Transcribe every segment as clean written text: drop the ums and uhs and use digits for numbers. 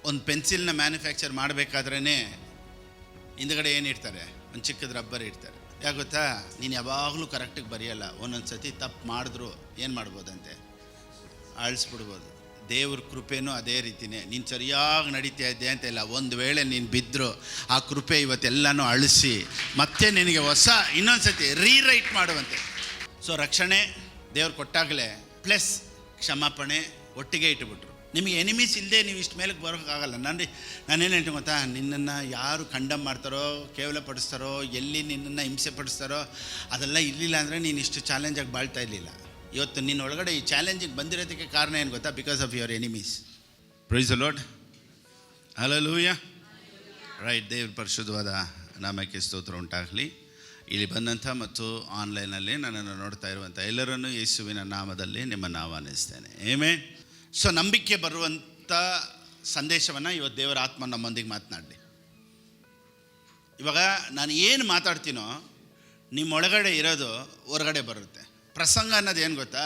ಒಂದು ಪೆನ್ಸಿಲ್ನ ಮ್ಯಾನುಫ್ಯಾಕ್ಚರ್ ಮಾಡಬೇಕಾದ್ರೇ ಹಿಂದ್ಗಡೆ ಏನಿರ್ತಾರೆ, ಒಂದು ಚಿಕ್ಕದ ರಬ್ಬರ್ ಇರ್ತಾರೆ. ಯಾಕೆ ಗೊತ್ತಾ? ನೀನು ಯಾವಾಗಲೂ ಕರೆಕ್ಟಿಗೆ ಬರೆಯಲ್ಲ. ಒಂದೊಂದು ಸತಿ ತಪ್ಪು ಮಾಡಿದ್ರು ಏನು ಮಾಡ್ಬೋದಂತೆ, ಅಳಿಸ್ಬಿಡ್ಬೋದು. ದೇವ್ರ ಕೃಪೆನೂ ಅದೇ ರೀತಿಯೇ. ನೀನು ಸರಿಯಾಗಿ ನಡೀತಾ ಇದ್ದೆ ಅಂತ ಇಲ್ಲ, ಒಂದು ವೇಳೆ ನೀನು ಬಿದ್ದರೂ ಆ ಕೃಪೆ ಇವತ್ತೆಲ್ಲನೂ ಅಳಿಸಿ ಮತ್ತೆ ನಿನಗೆ ಹೊಸ ಇನ್ನೊಂದು ಸತಿ ರೀರೈಟ್ ಮಾಡುವಂತೆ. ಸೊ ರಕ್ಷಣೆ ದೇವ್ರು ಕೊಟ್ಟಾಗಲೇ ಪ್ಲಸ್ ಕ್ಷಮಾಪಣೆ ಒಟ್ಟಿಗೆ ಇಟ್ಟುಬಿಟ್ರು. ನಿಮಗೆ ಎನಿಮೀಸ್ ಇಲ್ಲದೆ ನೀವು ಇಷ್ಟು ಮೇಲಕ್ಕೆ ಬರೋಕ್ಕಾಗಲ್ಲ. ನಾನೇನು ಹೇಳ್ತೀನಿ ಗೊತ್ತಾ, ನಿನ್ನನ್ನು ಯಾರು ಕಂಡಮ್ ಮಾಡ್ತಾರೋ, ಕೇವಲ ಪಡಿಸ್ತಾರೋ, ಎಲ್ಲಿ ನಿನ್ನನ್ನು ಹಿಂಸೆ ಪಡಿಸ್ತಾರೋ ಅದೆಲ್ಲ ಇರಲಿಲ್ಲ ಅಂದರೆ ನೀನು ಇಷ್ಟು ಚಾಲೆಂಜಾಗಿ ಬಾಳ್ತಾ ಇರಲಿಲ್ಲ. ಇವತ್ತು ನಿನ್ನ ಒಳಗಡೆ ಈ ಚಾಲೆಂಜಿಗೆ ಬಂದಿರೋದಕ್ಕೆ ಕಾರಣ ಏನು ಗೊತ್ತಾ? Because of your enemies. Praise the Lord, hallelujah. Right. ದೇವ್ರ ಪರಿಶುದ್ಧವಾದ ನಾಮಕ್ಕೆ ಸ್ತೋತ್ರ ಉಂಟಾಗಲಿ. ಇಲ್ಲಿ ಬಂದಂಥ ಮತ್ತು ಆನ್ಲೈನಲ್ಲಿ ನನ್ನನ್ನು ನೋಡ್ತಾ ಇರುವಂಥ ಎಲ್ಲರನ್ನೂ ಯೇಸುವಿನ ನಾಮದಲ್ಲಿ ನಿಮ್ಮನ್ನು ಆಹ್ವಾನಿಸ್ತೇನೆ. ಆಮೆನ್. ಸೊ ನಂಬಿಕೆ ಬರುವಂಥ ಸಂದೇಶವನ್ನು ಇವತ್ತು ದೇವರ ಆತ್ಮ ನಮ್ಮೊಂದಿಗೆ ಮಾತನಾಡಲಿ. ಇವಾಗ ನಾನು ಏನು ಮಾತಾಡ್ತೀನೋ ನಿಮ್ಮೊಳಗಡೆ ಇರೋದು ಹೊರಗಡೆ ಬರುತ್ತೆ. ಪ್ರಸಂಗ ಅನ್ನೋದು ಏನು ಗೊತ್ತಾ?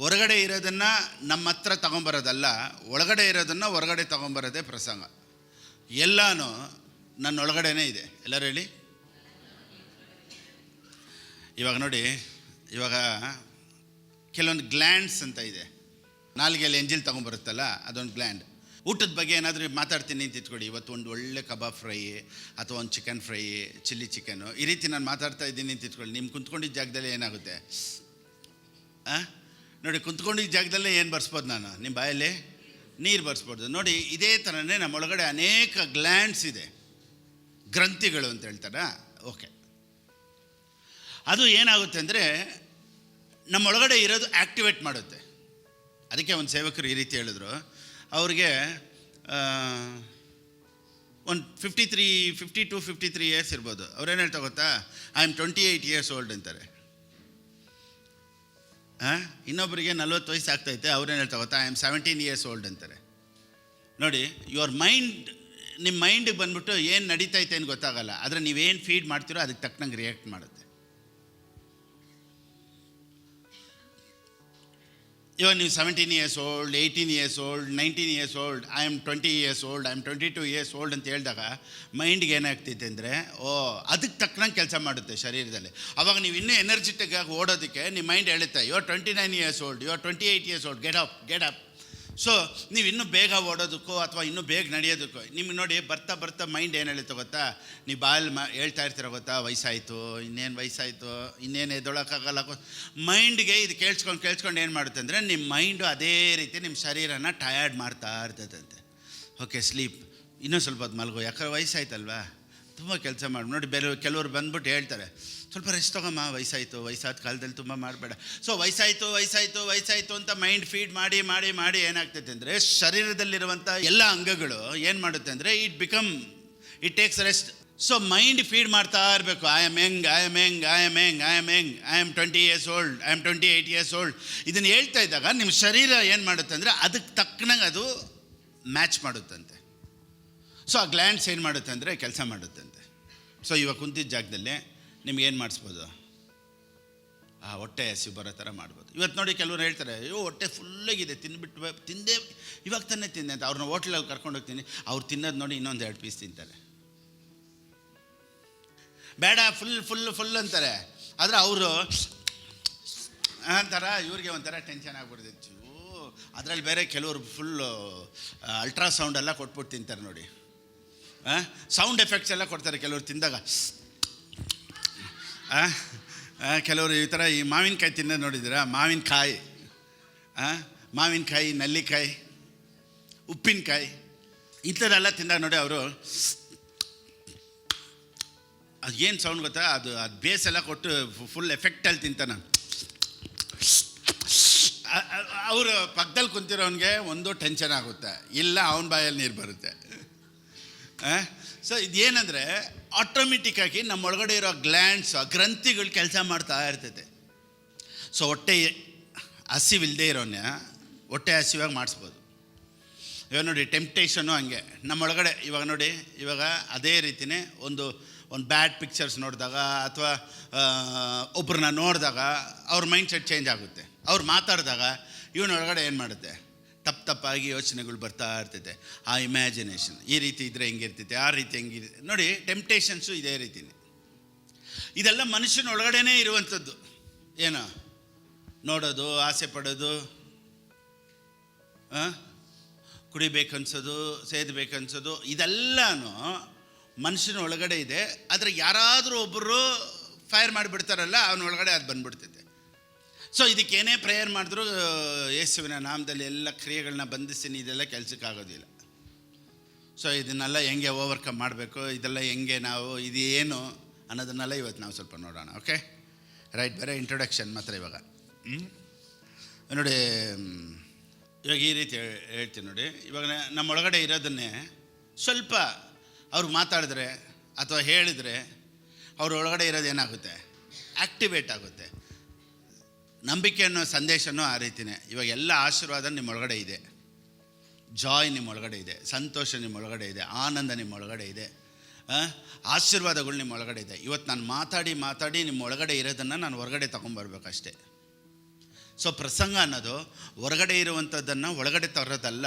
ಹೊರಗಡೆ ಇರೋದನ್ನು ನಮ್ಮ ಹತ್ರ ತೊಗೊಂಬರೋದಲ್ಲ, ಒಳಗಡೆ ಇರೋದನ್ನು ಹೊರಗಡೆ ತೊಗೊಂಬರೋದೇ ಪ್ರಸಂಗ. ಎಲ್ಲನೂ ನನ್ನ ಒಳಗಡೆನೇ ಇದೆ. ಎಲ್ಲರೂ ಹೇಳಿ. ಇವಾಗ ನೋಡಿ, ಇವಾಗ ಕೆಲವೊಂದು ಗ್ಲ್ಯಾಂಡ್ಸ್ ಅಂತ ಇದೆ. ನಾಲಿಗೆಯಲ್ಲಿ ಎಂಜಿಲ್ ತೊಗೊಂಬರುತ್ತಲ್ಲ, ಅದೊಂದು ಗ್ಲ್ಯಾಂಡ್. ಊಟದ ಬಗ್ಗೆ ಏನಾದರೂ ಮಾತಾಡ್ತೀನಿ ಅಂತ ಇಟ್ಕೊಳ್ಳಿ. ಇವತ್ತು ಒಂದು ಒಳ್ಳೆ ಕಬಾಬ್ ಫ್ರೈ ಅಥವಾ ಒಂದು ಚಿಕನ್ ಫ್ರೈ, ಚಿಲ್ಲಿ ಚಿಕನ್ನು, ಈ ರೀತಿ ನಾನು ಮಾತಾಡ್ತಾ ಇದ್ದೀನಿ ಅಂತ ಇಟ್ಕೊಳ್ಳಿ. ನಿಮ್ಮ ಕುಂತ್ಕೊಂಡಿದ್ದ ಜಾಗದಲ್ಲೇ ಏನಾಗುತ್ತೆ ನೋಡಿ, ಕುಂತ್ಕೊಂಡಿದ್ದ ಜಾಗದಲ್ಲೇ ಏನು ಬರ್ಸ್ಬೋದು ನಾನು? ನಿಮ್ಮ ಬಾಯಲ್ಲಿ ನೀರು ಬರ್ಸ್ಬೋದು. ನೋಡಿ, ಇದೇ ಥರನೇ ನಮ್ಮೊಳಗಡೆ ಅನೇಕ ಗ್ಲ್ಯಾಂಡ್ಸ್ ಇದೆ, ಗ್ರಂಥಿಗಳು ಅಂತ ಹೇಳ್ತಾರಾ? ಓಕೆ. ಅದು ಏನಾಗುತ್ತೆ ಅಂದರೆ ನಮ್ಮೊಳಗಡೆ ಇರೋದು ಆ್ಯಕ್ಟಿವೇಟ್ ಮಾಡುತ್ತೆ. ಅದಕ್ಕೆ ಒಂದು ಸೇವಕರು ಈ ರೀತಿ ಹೇಳಿದ್ರು. ಅವ್ರಿಗೆ ಒಂದು 52-53 ಇಯರ್ಸ್ ಇರ್ಬೋದು. ಅವ್ರೇನು ಹೇಳ್ತಾ ಗೊತ್ತಾ? ಐ ಆಮ್ 28 years old ಅಂತಾರೆ. ಇನ್ನೊಬ್ಬರಿಗೆ 40 ವಯಸ್ಸು ಆಗ್ತೈತೆ, ಅವ್ರೇನು ಹೇಳ್ತಾ ಗೊತ್ತಾ? ಐ ಆಮ್ 17 years old ಅಂತಾರೆ. ನೋಡಿ, ಯುವರ್ ಮೈಂಡ್, ನಿಮ್ಮ ಮೈಂಡಿಗೆ ಬಂದ್ಬಿಟ್ಟು ಏನು ನಡೀತೈತೆ ಅಂತ ಗೊತ್ತಾಗಲ್ಲ, ಆದರೆ ನೀವೇನು ಫೀಡ್ ಮಾಡ್ತೀರೋ ಅದಕ್ಕೆ ತಕ್ಕನಂಗೆ ರಿಯಾಕ್ಟ್ ಮಾಡುತ್ತೆ. ಇವಾಗ ನೀವು 17 years old, 18 years old, 19 years old, I am 20 years old, I am 22 years old ಅಂತ ಹೇಳಿದಾಗ ಮೈಂಡ್ಗೆ ಏನಾಗ್ತೈತೆ ಅಂದರೆ, ಅದಕ್ಕೆ ತಕ್ಕನಂಗೆ ಕೆಲಸ ಮಾಡುತ್ತೆ ಶರೀರದಲ್ಲಿ. ಅವಾಗ ನೀವು ಇನ್ನೂ ಎನರ್ಜೆಟಿಕ್ ಆಗಿ ಓಡೋದಕ್ಕೆ ನಿಮ್ಮ ಮೈಂಡ್ ಹೇಳುತ್ತೆ, you are 29 years old, you are 28 years old, get up. So ನೀವು ಇನ್ನೂ ಬೇಗ ಓಡೋದಕ್ಕೋ ಅಥವಾ ಇನ್ನೂ ಬೇಗ ನಡೆಯೋದಕ್ಕೋ ನಿಮ್ಗೆ ನೋಡಿ ಬರ್ತಾ ಮೈಂಡ್ ಏನು ಹೇಳುತ್ತೆ ಗೊತ್ತಾ? ನೀವು ಬಾಯಲ್ಲಿ ಹೇಳ್ತಾ ಇರ್ತೀರ ಗೊತ್ತಾ, ವಯಸ್ಸಾಯಿತು, ಇನ್ನೇನು ವಯಸ್ಸಾಯಿತು, ಇನ್ನೇನು ಎದ್ದೊಳಕ್ಕಾಗಲ್ಲ. ಮೈಂಡ್ಗೆ ಇದು ಕೇಳಿಸ್ಕೊಂಡು ಏನು ಮಾಡುತ್ತೆ ಅಂದರೆ, ನಿಮ್ಮ ಮೈಂಡು ಅದೇ ರೀತಿ ನಿಮ್ಮ ಶರೀರನ ಟಯರ್ಡ್ ಮಾಡ್ತಾ ಇರ್ತದಂತೆ. ಓಕೆ, ಸ್ಲೀಪ್, ಇನ್ನೂ ಸ್ವಲ್ಪ ಹೊತ್ತು ಮಲಗು, ಯಾಕಂದ್ರೆ ವಯಸ್ಸಾಯ್ತಲ್ವಾ, ತುಂಬ ಕೆಲಸ ಮಾಡಿ. ನೋಡಿ, ಕೆಲವರು ಬಂದ್ಬಿಟ್ಟು ಹೇಳ್ತಾರೆ, ಸ್ವಲ್ಪ ರೆಸ್ಟ್ ತೊಗೊಮ್ಮ, ವಯಸ್ಸಾದ ಕಾಲದಲ್ಲಿ ತುಂಬ ಮಾಡಬೇಡ. ಸೊ ವಯಸ್ಸಾಯಿತು ಅಂತ ಮೈಂಡ್ ಫೀಡ್ ಮಾಡಿ ಏನಾಗ್ತೈತೆ ಅಂದರೆ, ಶರೀರದಲ್ಲಿರುವಂಥ ಎಲ್ಲ ಅಂಗಗಳು ಏನು ಮಾಡುತ್ತೆ ಅಂದರೆ, it takes rest. So mind feed ಮಾಡ್ತಾ ಇರಬೇಕು. I am Young, I am 20 years old, I am 28 years old. ಇದನ್ನು ಹೇಳ್ತಾ ಇದ್ದಾಗ ನಿಮ್ಮ ಶರೀರ ಏನು ಮಾಡುತ್ತೆ ಅಂದರೆ, ಅದಕ್ಕೆ ತಕ್ಕನಂಗೆ ಅದು ಮ್ಯಾಚ್ ಮಾಡುತ್ತಂತೆ. ಸೊ ಆ ಗ್ಲ್ಯಾಂಡ್ಸ್ ಏನು ಮಾಡುತ್ತೆ ಅಂದರೆ ಕೆಲಸ ಮಾಡುತ್ತಂತೆ. ಸೊ ಇವಾಗ ಕುಂತಿದ್ದ ಜಾಗದಲ್ಲೇ ನಿಮ್ಗೇನು ಮಾಡಿಸ್ಬೋದು? ಆ ಹೊಟ್ಟೆ ಹಸಿವು ಬರೋ ಥರ ಮಾಡ್ಬೋದು. ಇವತ್ತು ನೋಡಿ, ಕೆಲವರು ಹೇಳ್ತಾರೆ, ಅಯ್ಯೋ ಹೊಟ್ಟೆ ಫುಲ್ಲಾಗಿದೆ, ತಿಂದೆ ಇವಾಗ ತಾನೇ ತಿಂದೆ ಅಂತ. ಅವ್ರನ್ನ ಹೋಟ್ಲಲ್ಲಿ ಕರ್ಕೊಂಡು ಹೋಗ್ತೀನಿ, ಅವ್ರು ತಿನ್ನೋದು ನೋಡಿ ಇನ್ನೊಂದು 2 ಪೀಸ್ ತಿಂತಾರೆ. ಬೇಡ, ಫುಲ್ ಅಂತಾರೆ. ಆದರೆ ಅವರು ಅಂತಾರ, ಇವ್ರಿಗೆ ಒಂಥರ ಟೆನ್ಷನ್ ಆಗ್ಬಿಡ್ತಿತ್ತು. ಅದರಲ್ಲಿ ಬೇರೆ ಕೆಲವರು ಫುಲ್ಲು ಅಲ್ಟ್ರಾಸೌಂಡ್ ಎಲ್ಲ ಕೊಟ್ಬಿಟ್ಟು ತಿಂತಾರೆ ನೋಡಿ. ಸೌಂಡ್ ಎಫೆಕ್ಟ್ಸ್ ಎಲ್ಲ ಕೊಡ್ತಾರೆ ಕೆಲವರು ತಿಂದಾಗ. ಕೆಲವರು ಈ ಥರ ಈ ಮಾವಿನಕಾಯಿ ತಿನ್ನೋದು ನೋಡಿದ್ದೀರಾ? ಮಾವಿನಕಾಯಿ, ನೆಲ್ಲಿಕಾಯಿ, ಉಪ್ಪಿನಕಾಯಿ, ಇಂಥದ್ದೆಲ್ಲ ತಿಂದಾಗ ನೋಡಿ ಅವರು ಅದು ಏನು ಸೌಂಡ್ ಗೊತ್ತಾ? ಅದು ಬೇಸೆಲ್ಲ ಕೊಟ್ಟು ಫುಲ್ ಎಫೆಕ್ಟಲ್ಲಿ ತಿಂತಾನೆ. ಅವರು ಪಕ್ಕದಲ್ಲಿ ಕುಂತಿರೋನಿಗೆ ಒಂದು ಟೆನ್ಷನ್ ಆಗುತ್ತೆ, ಇಲ್ಲ ಅವನ ಬಾಯಲ್ಲಿ ನೀರು ಬರುತ್ತೆ. ಸೊ ಇದೇನೆಂದರೆ, ಆಟೋಮೆಟಿಕ್ಕಾಗಿ ನಮ್ಮೊಳಗಡೆ ಇರೋ ಗ್ಲ್ಯಾಂಡ್ಸ್, ಗ್ರಂಥಿಗಳು ಕೆಲಸ ಮಾಡ್ತಾ ಇರ್ತೈತೆ. ಸೊ ಹೊಟ್ಟೆ ಹಸಿವಿಲ್ಲದೆ ಇರೋನ್ನ ಹೊಟ್ಟೆ ಹಸಿವಾಗಿ ಮಾಡಿಸ್ಬೋದು. ಇವಾಗ ನೋಡಿ, ಟೆಂಪ್ಟೇಷನ್ನು ಹಂಗೆ ನಮ್ಮೊಳಗಡೆ. ಇವಾಗ ಅದೇ ರೀತಿಯೇ ಒಂದು ಬ್ಯಾಡ್ ಪಿಕ್ಚರ್ಸ್ ನೋಡಿದಾಗ ಅಥವಾ ಒಬ್ಬರನ್ನ ನೋಡಿದಾಗ ಅವ್ರ ಮೈಂಡ್ ಸೆಟ್ ಚೇಂಜ್ ಆಗುತ್ತೆ. ಅವ್ರು ಮಾತಾಡಿದಾಗ ಇವನೊಳಗಡೆ ಏನು ಮಾಡುತ್ತೆ? ತಪ್ಪಾಗಿ ಯೋಚನೆಗಳು ಬರ್ತಾ ಇರ್ತೈತೆ. ಆ ಇಮ್ಯಾಜಿನೇಷನ್ ಈ ರೀತಿ ಇದ್ದರೆ ಹೆಂಗಿರ್ತೈತೆ, ಆ ರೀತಿ ಹೆಂಗಿರ್ತೈತೆ ನೋಡಿ. ಟೆಂಪ್ಟೇಷನ್ಸು ಇದೇ ರೀತಿನೇ. ಇದೆಲ್ಲ ಮನುಷ್ಯನ ಒಳಗಡೆನೇ ಇರುವಂಥದ್ದು. ಏನು ನೋಡೋದು, ಆಸೆ ಪಡೋದು, ಕುಡಿಬೇಕನ್ಸೋದು, ಸೇದಬೇಕನ್ಸೋದು, ಇದೆಲ್ಲನೂ ಮನುಷ್ಯನ ಒಳಗಡೆ ಇದೆ. ಆದರೆ ಯಾರಾದರೂ ಒಬ್ಬರು ಫೈರ್ ಮಾಡಿಬಿಡ್ತಾರಲ್ಲ, ಅವನ ಒಳಗಡೆ ಅದು ಬಂದ್ಬಿಡ್ತೈತೆ. ಸೊ ಇದಕ್ಕೇನೇ ಪ್ರೇಯರ್ ಮಾಡಿದ್ರು ಯೇಸುವಿನ ನಾಮದಲ್ಲಿ ಎಲ್ಲ ಕ್ರಿಯೆಗಳನ್ನ ಬಂಧಿಸ್ತೀನಿ, ಇದೆಲ್ಲ ಕೆಲಸಕ್ಕಾಗೋದಿಲ್ಲ. ಸೊ ಇದನ್ನೆಲ್ಲ ಹೆಂಗೆ ಓವರ್ಕಮ್ ಮಾಡಬೇಕು, ಇದೆಲ್ಲ ಹೆಂಗೆ ನಾವು ಇದು ಏನು ಅನ್ನೋದನ್ನೆಲ್ಲ ಇವತ್ತು ನಾವು ಸ್ವಲ್ಪ ನೋಡೋಣ. Okay right. ಬೇರೆ ಇಂಟ್ರೊಡಕ್ಷನ್ ಮಾತ್ರ ಇವಾಗ ನೋಡಿ. ಇವಾಗ ಈ ರೀತಿ ಹೇಳ್ತೀನಿ ನೋಡಿ. ಇವಾಗ ನಮ್ಮೊಳಗಡೆ ಇರೋದನ್ನೇ ಸ್ವಲ್ಪ ಅವ್ರು ಮಾತಾಡಿದ್ರೆ ಅಥವಾ ಹೇಳಿದರೆ ಅವ್ರ ಒಳಗಡೆ ಇರೋದು ಏನಾಗುತ್ತೆ, ಆ್ಯಕ್ಟಿವೇಟ್ ಆಗುತ್ತೆ. ನಂಬಿಕೆ ಅನ್ನೋ ಸಂದೇಶನೂ ಆ ರೀತಿಯೇ. ಇವಾಗ ಎಲ್ಲ ಆಶೀರ್ವಾದ ನಿಮ್ಮೊಳಗಡೆ ಇದೆ, ಜಾಯ್ ನಿಮ್ಮೊಳಗಡೆ ಇದೆ, ಸಂತೋಷ ನಿಮ್ಮೊಳಗಡೆ ಇದೆ, ಆನಂದ ನಿಮ್ಮೊಳಗಡೆ ಇದೆ, ಆಶೀರ್ವಾದಗಳು ನಿಮ್ಮೊಳಗಡೆ ಇದೆ. ಇವತ್ತು ನಾನು ಮಾತಾಡಿ ನಿಮ್ಮೊಳಗಡೆ ಇರೋದನ್ನು ನಾನು ಹೊರಗಡೆ ತೊಗೊಂಬರ್ಬೇಕಷ್ಟೇ. ಸೊ ಪ್ರಸಂಗ ಅನ್ನೋದು ಹೊರಗಡೆ ಇರುವಂಥದ್ದನ್ನು ಒಳಗಡೆ ತರೋದಲ್ಲ.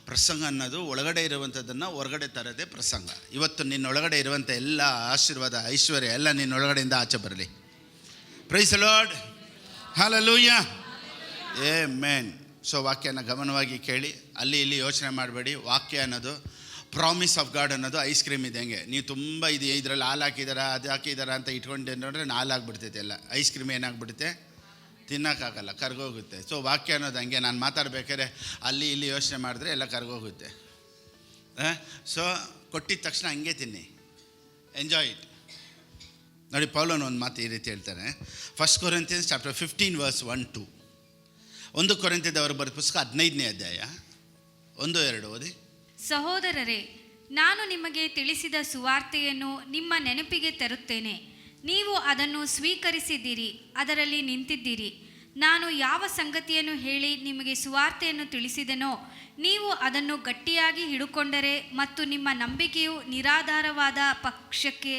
ಪ್ರಸಂಗ ಅನ್ನೋದು ಒಳಗಡೆ ಇರುವಂಥದ್ದನ್ನು ಹೊರಗಡೆ ತರೋದೇ ಪ್ರಸಂಗ. ಇವತ್ತು ನಿನ್ನೊಳಗಡೆ ಇರುವಂಥ ಎಲ್ಲ ಆಶೀರ್ವಾದ, ಐಶ್ವರ್ಯ ಎಲ್ಲ ನಿನ್ನೊಳಗಡೆಯಿಂದ ಆಚೆ ಬರಲಿ. Praise the Lord, hallelujah, amen. So ವಾಕ್ಯನ ಗಮನವಾಗಿ ಕೇಳಿ, ಅಲ್ಲಿ ಇಲ್ಲಿ ಯೋಚನೆ ಮಾಡಬೇಡಿ. ವಾಕ್ಯ ಅನ್ನೋದು ಪ್ರಾಮಿಸ್ ಆಫ್ ಗಾಡ್ ಅನ್ನೋದು ಐಸ್ ಕ್ರೀಮ್ ಇದ್ದಂಗೆ. ನೀವು ತುಂಬ ಇದರಲ್ಲಿ ಹಾಲು ಹಾಕಿದಾರ, ಅದು ಹಾಕಿದಾರ ಅಂತ ಇಟ್ಕೊಂಡೆ ನೋಡ್ರೆ ಹಾಲಾಗ್ಬಿಡ್ತೈತೆ. ಎಲ್ಲ ಐಸ್ ಕ್ರೀಮ್ ಏನಾಗ್ಬಿಡುತ್ತೆ, ತಿನ್ನೋಕ್ಕಾಗಲ್ಲ, ಕರ್ಗೋಗುತ್ತೆ. ಸೊ ವಾಕ್ಯ ಅನ್ನೋದು ಹಂಗೆ. ನಾನು ಮಾತಾಡ್ಬೇಕಾದ್ರೆ ಅಲ್ಲಿ ಇಲ್ಲಿ ಯೋಚನೆ ಮಾಡಿದ್ರೆ ಎಲ್ಲ ಕರ್ಗೋಗುತ್ತೆ. ಸೊ ಕೊಟ್ಟಿದ ತಕ್ಷಣ ಹಂಗೆ ತಿನ್ನಿ, ಎಂಜಾಯ್ ಇಟ್. ನೋಡಿ, ಪೌಲನು ಒಂದು ಮಾತು ಈ ರೀತಿ ಹೇಳ್ತಾನೆ. 1 Corinthians chapter 15 verse 1-2. 1 ಕೊರಿಂಥದವರು ಬರೆದ ಪುಸ್ತಕ 15ನೇ ಅಧ್ಯಾಯ 1-2 ಓದಿ. ಸಹೋದರರೇ, ನಾನು ನಿಮಗೆ ತಿಳಿಸಿದ ಸುವಾರ್ತೆಯನ್ನು ನಿಮ್ಮ ನೆನಪಿಗೆ ತರುತ್ತೇನೆ. ನೀವು ಅದನ್ನು ಸ್ವೀಕರಿಸಿದ್ದೀರಿ, ಅದರಲ್ಲಿ ನಿಂತಿದ್ದೀರಿ. ನಾನು ಯಾವ ಸಂಗತಿಯನ್ನು ಹೇಳಿ ನಿಮಗೆ ಸುವಾರ್ತೆಯನ್ನು ತಿಳಿಸಿದೆನೋ ನೀವು ಅದನ್ನು ಗಟ್ಟಿಯಾಗಿ ಹಿಡುಕೊಂಡರೆ ಮತ್ತು ನಿಮ್ಮ ನಂಬಿಕೆಯು ನಿರಾಧಾರವಾದ ಪಕ್ಷಕ್ಕೆ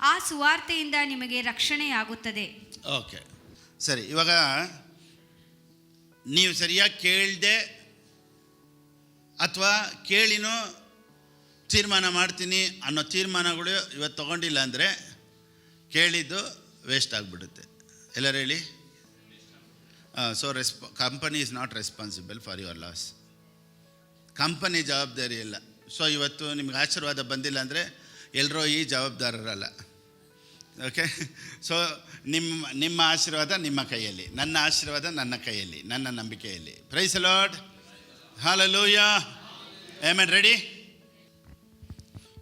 ಆ ಸುವಾರ್ತೆಯಿಂದ ನಿಮಗೆ ರಕ್ಷಣೆಯಾಗುತ್ತದೆ. ಓಕೆ, ಸರಿ. ಇವಾಗ ನೀವು ಸರಿಯಾಗಿ ಕೇಳದೆ ಅಥವಾ ಕೇಳಿನೂ ತೀರ್ಮಾನ ಮಾಡ್ತೀನಿ ಅನ್ನೋ ತೀರ್ಮಾನಗಳು ಇವತ್ತು ತೊಗೊಂಡಿಲ್ಲ ಅಂದರೆ ಕೇಳಿದ್ದು ವೇಸ್ಟ್ ಆಗಿಬಿಡುತ್ತೆ. ಎಲ್ಲರೂ ಹೇಳಿ. So company is not responsible for your loss. Company ಜವಾಬ್ದಾರಿ ಇಲ್ಲ. ಸೊ ಇವತ್ತು ನಿಮ್ಗೆ ಆಶೀರ್ವಾದ ಬಂದಿಲ್ಲ ಅಂದರೆ ಎಲ್ಲರೂ ಈ ಜವಾಬ್ದಾರರಲ್ಲ. ಓಕೆ. ಸೊ ನಿಮ್ಮ ಆಶೀರ್ವಾದ ನಿಮ್ಮ ಕೈಯಲ್ಲಿ, ನನ್ನ ಆಶೀರ್ವಾದ ನನ್ನ ಕೈಯಲ್ಲಿ, ನನ್ನ ನಂಬಿಕೆಯಲ್ಲಿ. Praise the Lord, hallelujah, amen. Ready.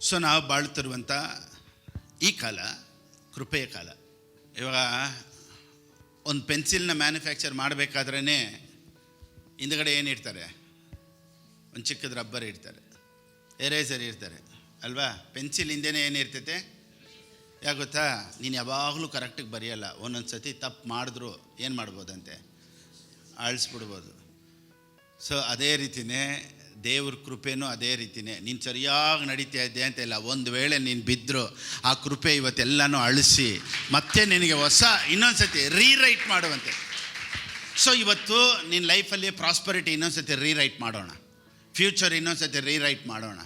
So ನಾವು ಬಾಳ್ತಿರುವಂಥ ಈ ಕಾಲ ಕೃಪೆಯ ಕಾಲ. ಇವಾಗ ಒಂದು ಪೆನ್ಸಿಲ್ನ ಮ್ಯಾನುಫ್ಯಾಕ್ಚರ್ ಮಾಡಬೇಕಾದ್ರೇ ಹಿಂದ್ಗಡೆ ಏನು ಇಡ್ತಾರೆ, ಒಂದು ಚಿಕ್ಕದ ರಬ್ಬರ್ ಇಡ್ತಾರೆ, ಎರೇಸರ್ ಇರ್ತಾರೆ ಅಲ್ವಾ. ಪೆನ್ಸಿಲ್ ಹಿಂದೆನೇ ಏನಿರ್ತೈತೆ, ಯಾಕೆ ಗೊತ್ತಾ, ನೀನು ಯಾವಾಗಲೂ ಕರೆಕ್ಟಿಗೆ ಬರೆಯಲ್ಲ. ಒಂದೊಂದು ಸತಿ ತಪ್ಪು ಮಾಡಿದ್ರು ಏನು ಮಾಡ್ಬೋದಂತೆ, ಅಳಿಸ್ಬಿಡ್ಬೋದು. ಸೊ ಅದೇ ರೀತಿಯೇ ದೇವ್ರ ಕೃಪೆನೂ ಅದೇ ರೀತಿಯೇ. ನೀನು ಸರಿಯಾಗಿ ನಡೀತಾ ಇದ್ದೆ ಅಂತ ಇಲ್ಲ, ಒಂದು ವೇಳೆ ನೀನು ಬಿದ್ದರೂ ಆ ಕೃಪೆ ಇವತ್ತೆಲ್ಲನೂ ಅಳಿಸಿ ಮತ್ತೆ ನಿನಗೆ ಹೊಸ ಇನ್ನೊಂದು ಸತಿ ರೀರೈಟ್ ಮಾಡುವಂತೆ. ಸೊ ಇವತ್ತು ನಿನ್ನ ಲೈಫಲ್ಲಿ ಪ್ರಾಸ್ಪರಿಟಿ ಇನ್ನೊಂದು ಸತಿ ರೀರೈಟ್ ಮಾಡೋಣ, ಫ್ಯೂಚರ್ ಇನ್ನೊಂದು ಸತಿ ರೀರೈಟ್ ಮಾಡೋಣ.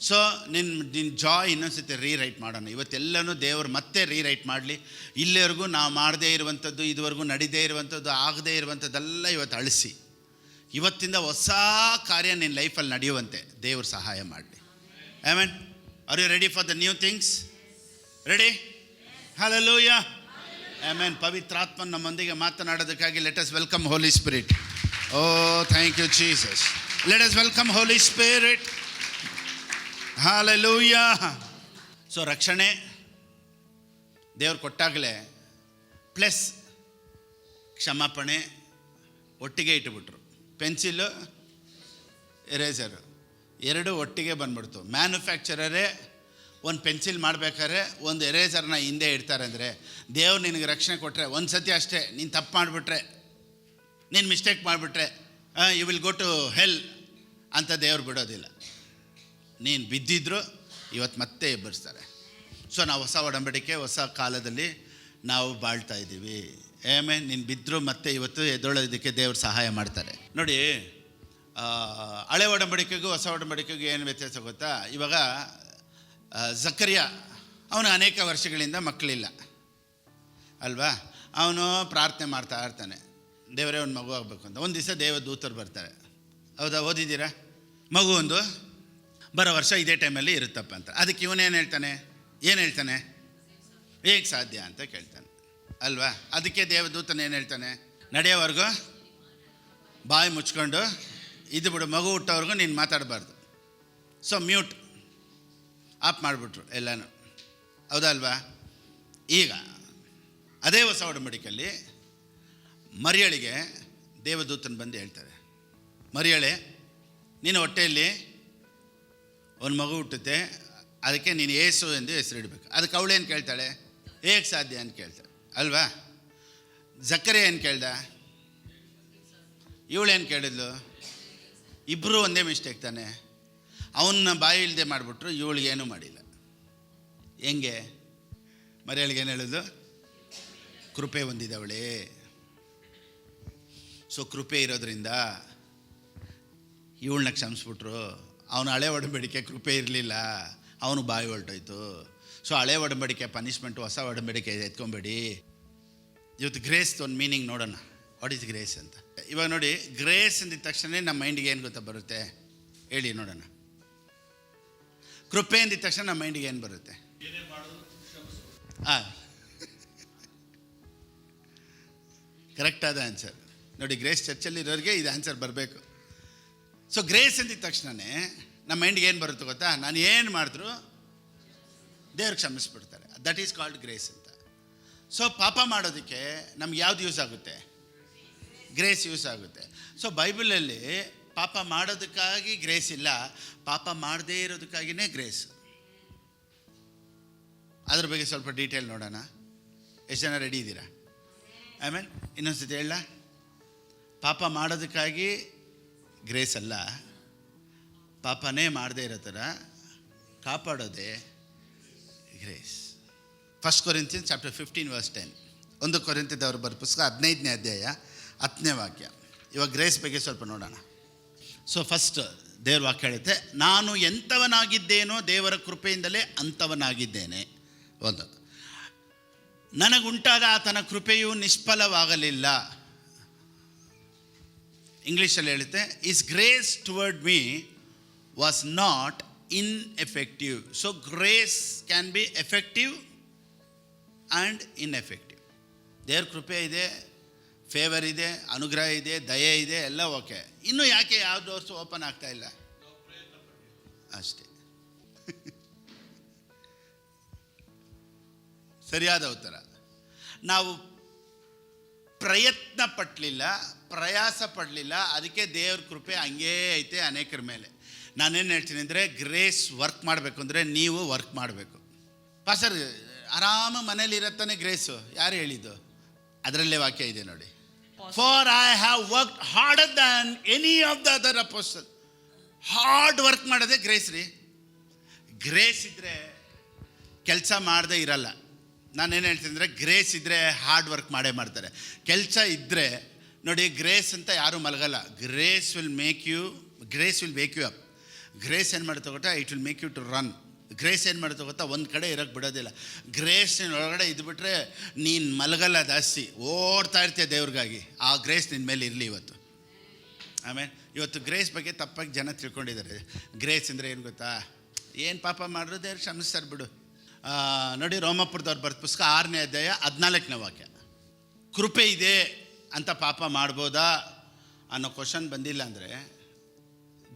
ಸೊ ನಿನ್ನ ಜಾಯ್ ಇನ್ನೊಂದು ಸತಿ ರೀರೈಟ್ ಮಾಡೋಣ. ಇವತ್ತೆಲ್ಲನೂ ದೇವರು ಮತ್ತೆ ರೀರೈಟ್ ಮಾಡಲಿ. ಇಲ್ಲಿವರೆಗೂ ನಾವು ಮಾಡದೇ ಇರುವಂಥದ್ದು, ಇದುವರೆಗೂ ನಡೀದೇ ಇರುವಂಥದ್ದು, ಆಗದೇ ಇರುವಂಥದ್ದೆಲ್ಲ ಇವತ್ತು ಅಳಿಸಿ ಇವತ್ತಿಂದ ಹೊಸ ಕಾರ್ಯ ನಿನ್ನ ಲೈಫಲ್ಲಿ ನಡೆಯುವಂತೆ ದೇವರು ಸಹಾಯ ಮಾಡಲಿ. Amen. Are you ready for the new things? Ready? Hallelujah, amen. ಪವಿತ್ರಾತ್ಮನ್ ನಮ್ಮೊಂದಿಗೆ ಮಾತನಾಡೋದಕ್ಕಾಗಿ let us welcome Holy Spirit. Oh thank you Jesus. Let us welcome Holy Spirit. Hallelujah. So ರಕ್ಷಣೆ ದೇವ್ರು ಕೊಟ್ಟಾಗಲೇ ಪ್ಲಸ್ ಕ್ಷಮಾಪಣೆ ಒಟ್ಟಿಗೆ ಇಟ್ಟುಬಿಟ್ರು. ಪೆನ್ಸಿಲು, ಎರೇಸರು ಎರಡು ಒಟ್ಟಿಗೆ ಬಂದ್ಬಿಡ್ತು. ಮ್ಯಾನುಫ್ಯಾಕ್ಚರರೇ ಒಂದು ಪೆನ್ಸಿಲ್ ಮಾಡಬೇಕಾದ್ರೆ ಒಂದು ಎರೇಸರ್ನ ಹಿಂದೆ ಇಡ್ತಾರೆ ಅಂದರೆ, ದೇವ್ರು ನಿನಗೆ ರಕ್ಷಣೆ ಕೊಟ್ಟರೆ ಒಂದು ಸತಿ ಅಷ್ಟೇ ನೀನು ತಪ್ಪು ಮಾಡಿಬಿಟ್ರೆ, ನೀನು ಮಿಸ್ಟೇಕ್ ಮಾಡಿಬಿಟ್ರೆ you will go to hell ಅಂತ ದೇವ್ರು ಬಿಡೋದಿಲ್ಲ. ನೀನು ಬಿದ್ದಿದ್ರು ಇವತ್ತು ಮತ್ತೆ ಎಬ್ಬರಿಸ್ತಾರೆ. ಸೊ ನಾವು ಹೊಸ ಒಡಂಬಡಿಕೆ, ಹೊಸ ಕಾಲದಲ್ಲಿ ನಾವು ಬಾಳ್ತಾ ಇದ್ದೀವಿ. ಆಮೇಲೆ ನೀನು ಬಿದ್ದರೂ ಮತ್ತೆ ಇವತ್ತು ಎದ್ದೊಳೋದಕ್ಕೆ ದೇವ್ರು ಸಹಾಯ ಮಾಡ್ತಾರೆ. ನೋಡಿ, ಹಳೆ ಒಡಂಬಡಿಕೆಗೂ ಹೊಸ ಒಡಂಬಡಿಕೆಗೂ ಏನು ವ್ಯತ್ಯಾಸ ಗೊತ್ತಾ? ಇವಾಗ ಜಕರ್ಯ ಅವನು ಅನೇಕ ವರ್ಷಗಳಿಂದ ಮಕ್ಕಳಿಲ್ಲ ಅಲ್ವಾ? ಅವನು ಪ್ರಾರ್ಥನೆ ಮಾಡ್ತಾ ಇರ್ತಾನೆ, ದೇವರೇ ಒಂದು ಮಗು ಆಗಬೇಕು ಅಂತ. ಒಂದು ದಿವಸ ದೇವದೂತರು ಬರ್ತಾರೆ, ಹೌದಾ? ಓದಿದ್ದೀರಾ? ಮಗು ಒಂದು ಬರೋ ವರ್ಷ ಇದೇ ಟೈಮಲ್ಲಿ ಇರುತ್ತಪ್ಪ ಅಂತ. ಅದಕ್ಕೆ ಇವನೇನು ಹೇಳ್ತಾನೆ? ಹೇಗೆ ಸಾಧ್ಯ ಅಂತ ಕೇಳ್ತಾನೆ ಅಲ್ವಾ? ಅದಕ್ಕೆ ದೇವದೂತನ ಏನು ಹೇಳ್ತಾನೆ? ನಡೆಯೋವರೆಗೂ ಬಾಯಿ ಮುಚ್ಕೊಂಡು ಇದು ಬಿಡು, ಮಗು ಹುಟ್ಟೋವರೆಗೂ ನೀನು ಮಾತಾಡಬಾರ್ದು. ಸೊ ಮ್ಯೂಟ್ ಆಫ್ ಮಾಡಿಬಿಟ್ರು ಎಲ್ಲನೂ, ಹೌದಾ ಅಲ್ವಾ? ಈಗ ಅದೇ ಹೊಸ ಒಡಂಬಡಿಕೆಯಲ್ಲಿ ಮರಿಯಳಿಗೆ ದೇವದೂತನ ಬಂದು ಹೇಳ್ತಾರೆ, ಮರಿಯಳೆ, ನೀನು ಹೊಟ್ಟೆಯಲ್ಲಿ ಒಂದು ಮಗು ಹುಟ್ಟುತ್ತೆ, ಅದಕ್ಕೆ ನೀನು ಏಸು ಎಂದು ಹೆಸರಿಡಬೇಕು. ಅದಕ್ಕೆ ಅವಳೇನು ಕೇಳ್ತಾಳೆ? ಹೇಗೆ ಸಾಧ್ಯ ಅಂತ ಕೇಳ್ತಾಳೆ ಅಲ್ವಾ? ಜಕರ್ಯ ಏನು ಕೇಳ್ದ? ಇವಳೇನು ಕೇಳಿದ್ಲು? ಇಬ್ಬರು ಒಂದೇ ಮಿಸ್ಟೇಕ್ ತಾನೆ. ಅವನ್ನ ಬಾಯಿ ಇಲ್ಲದೆ ಮಾಡಿಬಿಟ್ರು, ಇವಳಿಗೇನೂ ಮಾಡಿಲ್ಲ. ಹೆಂಗೆ? ಮರಿಯಳಿಗೆ ಏನು ಹೇಳಿದ್ಲು? ಕೃಪೆ ಹೊಂದಿದವಳೇ. ಸೊ ಕೃಪೆ ಇರೋದ್ರಿಂದ ಇವಳನ್ನ ಕ್ಷಮಿಸ್ಬಿಟ್ರು. ಅವನು ಹಳೆ ಒಡಂಬಡಿಕೆ ಕೃಪೆ ಇರಲಿಲ್ಲ, ಅವನು ಬಾಯಿ ಹೊರಟೋಯ್ತು. ಸೊ ಹಳೆ ಒಡಂಬಡಿಕೆ ಪನಿಷ್ಮೆಂಟು, ಹೊಸ ಒಡಂಬಡಿಕೆ ಎತ್ಕೊಂಬೇಡಿ. ಇವತ್ತು ಗ್ರೇಸ್ ಒಂದು ಮೀನಿಂಗ್ ನೋಡೋಣ. ವಾಟ್ ಈಸ್ ಗ್ರೇಸ್ ಅಂತ ಇವಾಗ ನೋಡಿ. ಗ್ರೇಸ್ ಅಂದಿದ ತಕ್ಷಣ ನಮ್ಮ ಮೈಂಡಿಗೆ ಏನು ಗೊತ್ತಾ ಬರುತ್ತೆ? ಹೇಳಿ ನೋಡೋಣ. ಕೃಪೆ ಅಂದಿದ ತಕ್ಷಣ ನಮ್ಮ ಮೈಂಡಿಗೆ ಏನು ಬರುತ್ತೆ? ಕರೆಕ್ಟ್ ಆದ ಆನ್ಸರ್ ನೋಡಿ. ಗ್ರೇಸ್ ಚರ್ಚಲ್ಲಿರೋರಿಗೆ ಇದು ಆನ್ಸರ್ ಬರಬೇಕು. ಸೊ ಗ್ರೇಸ್ ಅಂದಿದ ತಕ್ಷಣವೇ ನಮ್ಮ ಮೈಂಡಿಗೆ ಏನು ಬರುತ್ತೆ ಗೊತ್ತಾ? ನಾನು ಏನು ಮಾಡಿದ್ರು ದೇವ್ರಿಗೆ ಕ್ಷಮಿಸ್ಬಿಡ್ತಾರೆ. ದಟ್ ಈಸ್ ಕಾಲ್ಡ್ ಗ್ರೇಸ್ ಅಂತ. ಸೊ ಪಾಪ ಮಾಡೋದಕ್ಕೆ ನಮ್ಗೆ ಯಾವ್ದು ಯೂಸ್ ಆಗುತ್ತೆ? ಗ್ರೇಸ್ ಯೂಸ್ ಆಗುತ್ತೆ. ಸೊ ಬೈಬಲಲ್ಲಿ ಪಾಪ ಮಾಡೋದಕ್ಕಾಗಿ ಗ್ರೇಸ್ ಇಲ್ಲ, ಪಾಪ ಮಾಡದೇ ಇರೋದಕ್ಕಾಗಿಯೇ ಗ್ರೇಸ್. ಅದ್ರ ಬಗ್ಗೆ ಸ್ವಲ್ಪ ಡೀಟೇಲ್ ನೋಡೋಣ. ಎಷ್ಟು ಜನ ರೆಡಿ ಇದ್ದೀರಾ? ಆಮೇಲೆ ಇನ್ನೊಂದ್ಸತಿ ಹೇಳ. ಪಾಪ ಮಾಡೋದಕ್ಕಾಗಿ ಗ್ರೇಸ್ ಅಲ್ಲ, ಪಾಪನೇ ಮಾಡದೇ ಇರೋ ಥರ ಕಾಪಾಡೋದೇ ಗ್ರೇಸ್. 1 Corinthians chapter 15 verse 10. 1 ಕೊರಿಂಥದವರು ಬರೆದ ಪುಸ್ತಕ 15ನೇ ಅಧ್ಯಾಯ 10ನೇ ವಾಕ್ಯ. ಇವಾಗ ಗ್ರೇಸ್ ಬಗ್ಗೆ ಸ್ವಲ್ಪ ನೋಡೋಣ. ಸೊ ಫಸ್ಟ್ ದೇವ್ರ ವಾಕ್ಯ ಹೇಳುತ್ತೆ, ನಾನು ಎಂಥವನಾಗಿದ್ದೇನೋ ದೇವರ ಕೃಪೆಯಿಂದಲೇ ಅಂಥವನಾಗಿದ್ದೇನೆ. ಒಂದು, ನನಗುಂಟಾದ ಆತನ ಕೃಪೆಯು ನಿಷ್ಫಲವಾಗಲಿಲ್ಲ. ಇಂಗ್ಲೀಷಲ್ಲಿ ಹೇಳುತ್ತೆ, is grace toward me was not ineffective. So grace can be effective and ineffective. ದೇವ್ರ ಕೃಪೆ ಇದೆ, ಫೇವರ್ ಇದೆ, ಅನುಗ್ರಹ ಇದೆ, ದಯೆ ಇದೆ, ಎಲ್ಲ ಓಕೆ. ಇನ್ನು ಯಾಕೆ ಯಾವ ಡೋರ್ಸ್ ಓಪನ್ ಆಗ್ತಾ ಇಲ್ಲ? ಅಷ್ಟೇ. ಸರಿಯಾದ ಉತ್ತರ. ನಾವು ಪ್ರಯತ್ನ ಪಡಲಿಲ್ಲ, ಪ್ರಯಾಸ ಪಡಲಿಲ್ಲ, ಅದಕ್ಕೆ ದೇವ್ರ ಕೃಪೆ ಹಂಗೇ ಐತೆ ಅನೇಕರ ಮೇಲೆ. ನಾನೇನು ಹೇಳ್ತೀನಿ ಅಂದರೆ, ಗ್ರೇಸ್ ವರ್ಕ್ ಮಾಡಬೇಕು ಅಂದರೆ ನೀವು ವರ್ಕ್ ಮಾಡಬೇಕು. ಪಾಸ್ಟರ್ ಆರಾಮ ಮನೇಲಿ ಇರತ್ತಾನೆ ಗ್ರೇಸು, ಯಾರು ಹೇಳಿದ್ದು? ಅದರಲ್ಲೇ ವಾಕ್ಯ ಇದೆ ನೋಡಿ. For I have work order than any of the other apostle. Hard work ಮಾಡೋದೇ ಗ್ರೇಸ್ ರೀ. ಗ್ರೇಸ್ ಇದ್ದರೆ ಕೆಲಸ ಮಾಡದೇ ಇರಲ್ಲ. ನಾನೇನು ಹೇಳ್ತೀನಿ ಅಂದರೆ, ಗ್ರೇಸ್ ಇದ್ದರೆ ಹಾರ್ಡ್ ವರ್ಕ್ ಮಾಡೇ ಮಾಡ್ತಾರೆ. ಕೆಲಸ ಇದ್ದರೆ ನೋಡಿ, ಗ್ರೇಸ್ ಅಂತ ಯಾರೂ ಮಲಗಲ್ಲ. Grace will make you up. Grace ಏನು ಮಾಡುತ್ತೆ ಗೊತ್ತಾ? It will make you to run. Grace ಏನು ಮಾಡುತ್ತೆ ಗೊತ್ತಾ? ಒಂದು ಕಡೆ ಇರೋಕ್ಕೆ ಬಿಡೋದಿಲ್ಲ. ಗ್ರೇಸಿನ ಒಳಗಡೆ ಇದ್ಬಿಟ್ರೆ ನೀನು ಮಲಗಲ್ಲ, ಜಾಸ್ತಿ ಓಡ್ತಾ ಇರ್ತೀಯ ದೇವ್ರಿಗಾಗಿ. ಆ ಗ್ರೇಸ್ ನಿನ್ನ ಮೇಲೆ ಇರಲಿ ಇವತ್ತು. ಆಮೇಲೆ ಇವತ್ತು ಗ್ರೇಸ್ ಬಗ್ಗೆ ತಪ್ಪಾಗಿ ಜನ ತಿಳ್ಕೊಂಡಿದ್ದಾರೆ. ಗ್ರೇಸ್ ಅಂದರೆ ಏನು ಗೊತ್ತಾ? ಏನು ಪಾಪ ಮಾಡಿದ್ರು ದೇವ್ರು ಕ್ಷಮಿಸ್ತಾರೆ ಬಿಡು. ನೋಡಿ, ರೋಮಾಪುರದವ್ರು ಬರೆದ ಪುಸ್ತಕ 6ನೇ ಅಧ್ಯಾಯ 14ನೇ ವಾಕ್ಯ. ಕೃಪೆ ಇದೆ ಅಂತ ಪಾಪ ಮಾಡ್ಬೋದಾ ಅನ್ನೋ ಕ್ವಶನ್ ಬಂದಿಲ್ಲ ಅಂದರೆ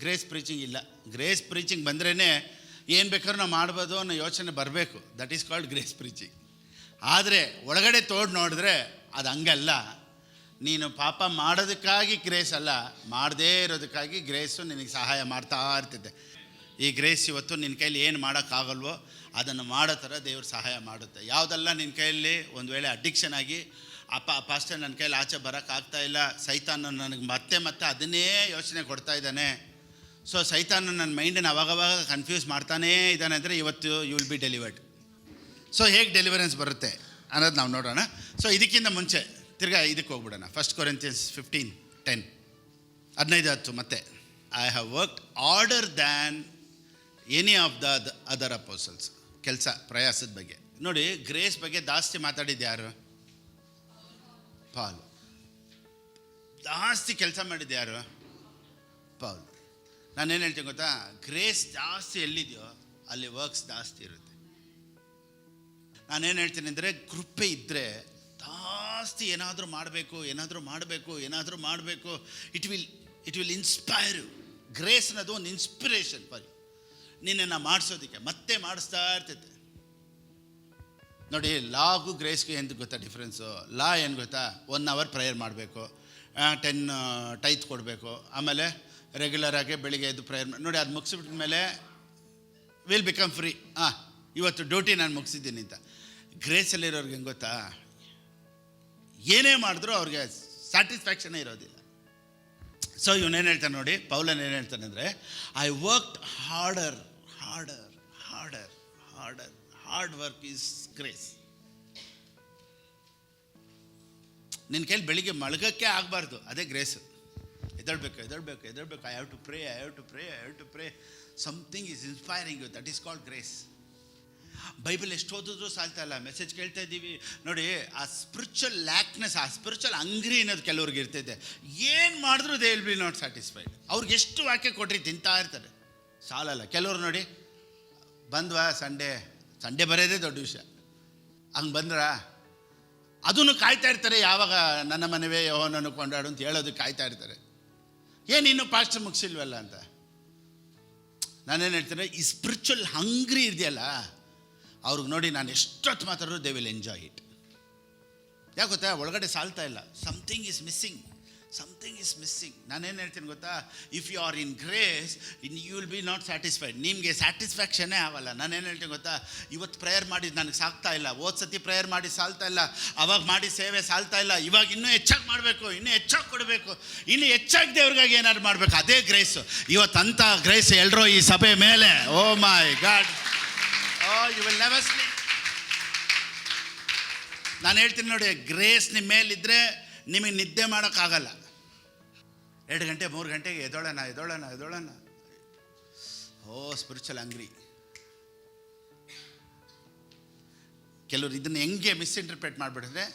ಗ್ರೇಸ್ ಪ್ರೀಚಿಂಗ್ ಇಲ್ಲ. ಗ್ರೇಸ್ ಪ್ರೀಚಿಂಗ್ ಬಂದ್ರೇ ಏನು ಬೇಕಾದ್ರೂ ನಾವು ಮಾಡ್ಬೋದು ಅನ್ನೋ ಯೋಚನೆ ಬರಬೇಕು. That is called grace preaching. ಆದರೆ ಒಳಗಡೆ ತೋಡ್ ನೋಡಿದ್ರೆ ಅದು ಹಂಗಲ್ಲ. ನೀನು ಪಾಪ ಮಾಡೋದಕ್ಕಾಗಿ ಗ್ರೇಸ್ ಅಲ್ಲ, ಮಾಡದೇ ಇರೋದಕ್ಕಾಗಿ ಗ್ರೇಸು ನಿನಗೆ ಸಹಾಯ ಮಾಡ್ತಾ ಇರ್ತಿದ್ದೆ. ಈ ಗ್ರೇಸ್ ಇವತ್ತು ನಿನ್ನ ಕೈಲಿ ಏನು ಮಾಡೋಕ್ಕಾಗಲ್ವೋ ಅದನ್ನು ಮಾಡೋ ಥರ ದೇವ್ರು ಸಹಾಯ ಮಾಡುತ್ತೆ. ಯಾವುದೆಲ್ಲ ನಿನ್ನ ಕೈಯಲ್ಲಿ ಒಂದು ವೇಳೆ ಅಡಿಕ್ಷನ್ ಆಗಿ ಪಾಸ್ಟರ್ ನನ್ನ ಕೈಯಲ್ಲಿ ಆಚೆ ಬರೋಕ್ಕಾಗ್ತಾ ಇಲ್ಲ, ಸೈತಾನ ನನಗೆ ಮತ್ತೆ ಅದನ್ನೇ ಯೋಚನೆ ಕೊಡ್ತಾ ಇದ್ದಾನೆ, ಸೊ ಸೈತಾನ ನನ್ನ ಮೈಂಡನ್ನು ಅವಾಗವಾಗ ಕನ್ಫ್ಯೂಸ್ ಮಾಡ್ತಾನೇ ಇದ್ದಾನೆ ಅಂದರೆ ಇವತ್ತು you will be delivered. So ಹೇಗೆ ಡೆಲಿವರೆನ್ಸ್ ಬರುತ್ತೆ ಅನ್ನೋದು ನಾವು ನೋಡೋಣ. ಸೊ ಇದಕ್ಕಿಂತ ಮುಂಚೆ ತಿರ್ಗಾ ಇದಕ್ಕೆ ಹೋಗ್ಬಿಡೋಣ. 1 Corinthians 15:10 15:10 ಮತ್ತೆ I have worked order than any of the other apostles. ಕೆಲಸ ಪ್ರಯಾಸದ ಬಗ್ಗೆ ನೋಡಿ. ಗ್ರೇಸ್ ಬಗ್ಗೆ ಜಾಸ್ತಿ ಮಾತಾಡಿದ್ದು ಯಾರು? ಪಾಲ್. ಜಾಸ್ತಿ ಕೆಲಸ ಮಾಡಿದ್ದು ಯಾರು? ಪಾಲ್. ನಾನೇನು ಹೇಳ್ತೀನಿ ಗೊತ್ತಾ, ಗ್ರೇಸ್ ಜಾಸ್ತಿ ಎಲ್ಲಿದೆಯೋ ಅಲ್ಲಿ ವರ್ಕ್ಸ್ ಜಾಸ್ತಿ ಇರುತ್ತೆ. ನಾನೇನು ಹೇಳ್ತೀನಿ ಅಂದರೆ, ಕೃಪೆ ಇದ್ದರೆ ಜಾಸ್ತಿ ಏನಾದರೂ ಮಾಡಬೇಕು, it will inspire you. Grace ಅನ್ನೋದು ಒಂದು ಇನ್ಸ್ಪಿರೇಷನ್ ಫಾರ್ ಯು, ನಿನ್ನನ್ನು ಮಾಡಿಸೋದಕ್ಕೆ ಮತ್ತೆ ಮಾಡಿಸ್ತಾ ಇರ್ತೈತೆ. ನೋಡಿ, ಲಾಗೂ ಗ್ರೇಸ್ಗೂ ಏನು ಗೊತ್ತಾ ಡಿಫ್ರೆನ್ಸು? ಲಾ ಏನು ಗೊತ್ತಾ, 1 hour ಪ್ರೇಯರ್ ಮಾಡಬೇಕು, 10 ಟೈತ್ ಕೊಡಬೇಕು, ಆಮೇಲೆ ರೆಗ್ಯುಲರಾಗಿ ಬೆಳಿಗ್ಗೆ ಎದ್ದು ಪ್ರೇಯರ್ ನೋಡಿ. ಅದು ಮುಗಿಸ್ಬಿಟ್ಟ ಮೇಲೆ ವಿಲ್ ಬಿಕಮ್ ಫ್ರೀ. ಇವತ್ತು ಡ್ಯೂಟಿ ನಾನು ಮುಗಿಸಿದ್ದೀನಿ ಅಂತ. ಗ್ರೇಸಲ್ಲಿರೋರ್ಗೆ ಹೆಂಗೆ ಗೊತ್ತಾ, ಏನೇ ಮಾಡಿದ್ರೂ ಅವ್ರಿಗೆ ಸ್ಯಾಟಿಸ್ಫ್ಯಾಕ್ಷನೇ ಇರೋದಿಲ್ಲ. ಸೊ ಇವನೇನು ಹೇಳ್ತಾನೆ ನೋಡಿ, ಪೌಲನ್ ಏನು ಹೇಳ್ತಾನೆ ಅಂದರೆ, I worked hard work is grace. ನಿನ್ನ ಕೈಲಿ ಬೆಳಿಗ್ಗೆ ಮಲಗಕ್ಕೆ ಆಗಬಾರ್ದು, ಅದೇ ಗ್ರೇಸು. ಎದ್ದೇಳಬೇಕು. I have to pray. Something is inspiring you, that is called grace. Bible ಎಷ್ಟು ಓದಿದ್ರು ಸಾಲ್ತಾ ಇಲ್ಲ, ಮೆಸೇಜ್ ಕೇಳ್ತಾ ಇದ್ದೀವಿ ನೋಡಿ. ಆ ಸ್ಪಿರಿಚುವಲ್ ಲ್ಯಾಕ್ನೆಸ್, ಆ ಸ್ಪಿರಿಚುವಲ್ ಹಂಗ್ರಿ ಅನ್ನೋದು ಕೆಲವ್ರಿಗೆ ಇರ್ತೈತೆ. ಏನು ಮಾಡಿದ್ರು they will be not satisfied. ಅವ್ರಿಗೆ ಎಷ್ಟು ವಾಕ್ಯ ಕೊಟ್ರಿ ತಿಂತಾ ಇರ್ತಾರೆ, ಸಾಲಲ್ಲ. ಕೆಲವ್ರು ನೋಡಿ, ಬಂದ್ವಾ ಸಂಡೇ ಬರೋದೇ ದೊಡ್ಡ ವಿಷಯ. ಹಂಗೆ ಬಂದ್ರ ಅದನ್ನು ಕಾಯ್ತಾ ಇರ್ತಾರೆ, ಯಾವಾಗ ನನ್ನ ಮನೆವೇ ಯೆಹೋವನನ್ನು ಕೊಂಡಾಡು ಅಂತ ಹೇಳೋದಕ್ಕೆ ಕಾಯ್ತಾ ಇರ್ತಾರೆ. ಏನು ಇನ್ನೂ ಪಾಸ್ಟ್ ಮುಗಿಸಿಲ್ವಲ್ಲ ಅಂತ. ನಾನೇನು ಹೇಳ್ತೀನಿ, ಈ ಸ್ಪಿರಿಚುವಲ್ ಹಂಗ್ರಿ ಇದೆಯಲ್ಲ ಅವ್ರಿಗೆ ನೋಡಿ, ನಾನು ಎಷ್ಟೊತ್ತು ಮಾತಾಡೋರು ದೇ ವಿಲ್ ಎಂಜಾಯ್ ಇಟ್. ಯಾಕೆ ಗೊತ್ತಾ, ಒಳಗಡೆ ಸಾಲ್ತಾ ಇಲ್ಲ. Something is missing. ನಾನೇನು ಹೇಳ್ತೀನಿ ಗೊತ್ತಾ, if you are in grace you will be not satisfied. ನಿಮಗೆ ಸ್ಯಾಟಿಸ್ಫ್ಯಾಕ್ಷನ್ನೇ ಆಗಲ್ಲ. ನಾನೇನು ಹೇಳ್ತೀನಿ ಗೊತ್ತಾ, ಇವತ್ತು ಪ್ರೇಯರ್ ಮಾಡಿದ್ದು ನನಗೆ ಸಾಕ್ತಾ ಇಲ್ಲ, ಹೋದ ಸತಿ ಪ್ರೇಯರ್ ಮಾಡಿ ಸಾಲ್ತಾ ಇಲ್ಲ, ಅವಾಗ ಮಾಡಿ ಸೇವೆ ಸಾಲ್ತಾ ಇಲ್ಲ, ಇವಾಗ ಇನ್ನೂ ಹೆಚ್ಚಾಗಿ ಮಾಡಬೇಕು, ಇನ್ನೂ ಹೆಚ್ಚಾಗಿ ಕೊಡಬೇಕು, ಇನ್ನೂ ಹೆಚ್ಚಾಗಿ ದೇವ್ರಿಗಾಗಿ ಏನಾದ್ರು ಮಾಡಬೇಕು. ಅದೇ ಗ್ರೇಸು. ಇವತ್ತಂಥ ಗ್ರೇಸ್ ಎಲ್ಲರೂ ಈ ಸಭೆ ಮೇಲೆ, oh my God, you will never sleep. ನಾನು ಹೇಳ್ತೀನಿ ನೋಡಿ, ಗ್ರೇಸ್ ನಿಮ್ಮ ಮೇಲಿದ್ದರೆ ನಿಮಗೆ ನಿದ್ದೆ ಮಾಡೋಕ್ಕಾಗಲ್ಲ. 2 ಗಂಟೆ 3 ಗಂಟೆಗೆ ಎದೋಳೋಣ. ಸ್ಪಿರಿಚುವಲ್ ಹಂಗ್ರಿ. ಕೆಲವರು ಇದನ್ನು ಹೆಂಗೆ ಮಿಸ್ಇಂಟರ್ಪ್ರೇಟ್ ಮಾಡಿಬಿಟ್ರೆ,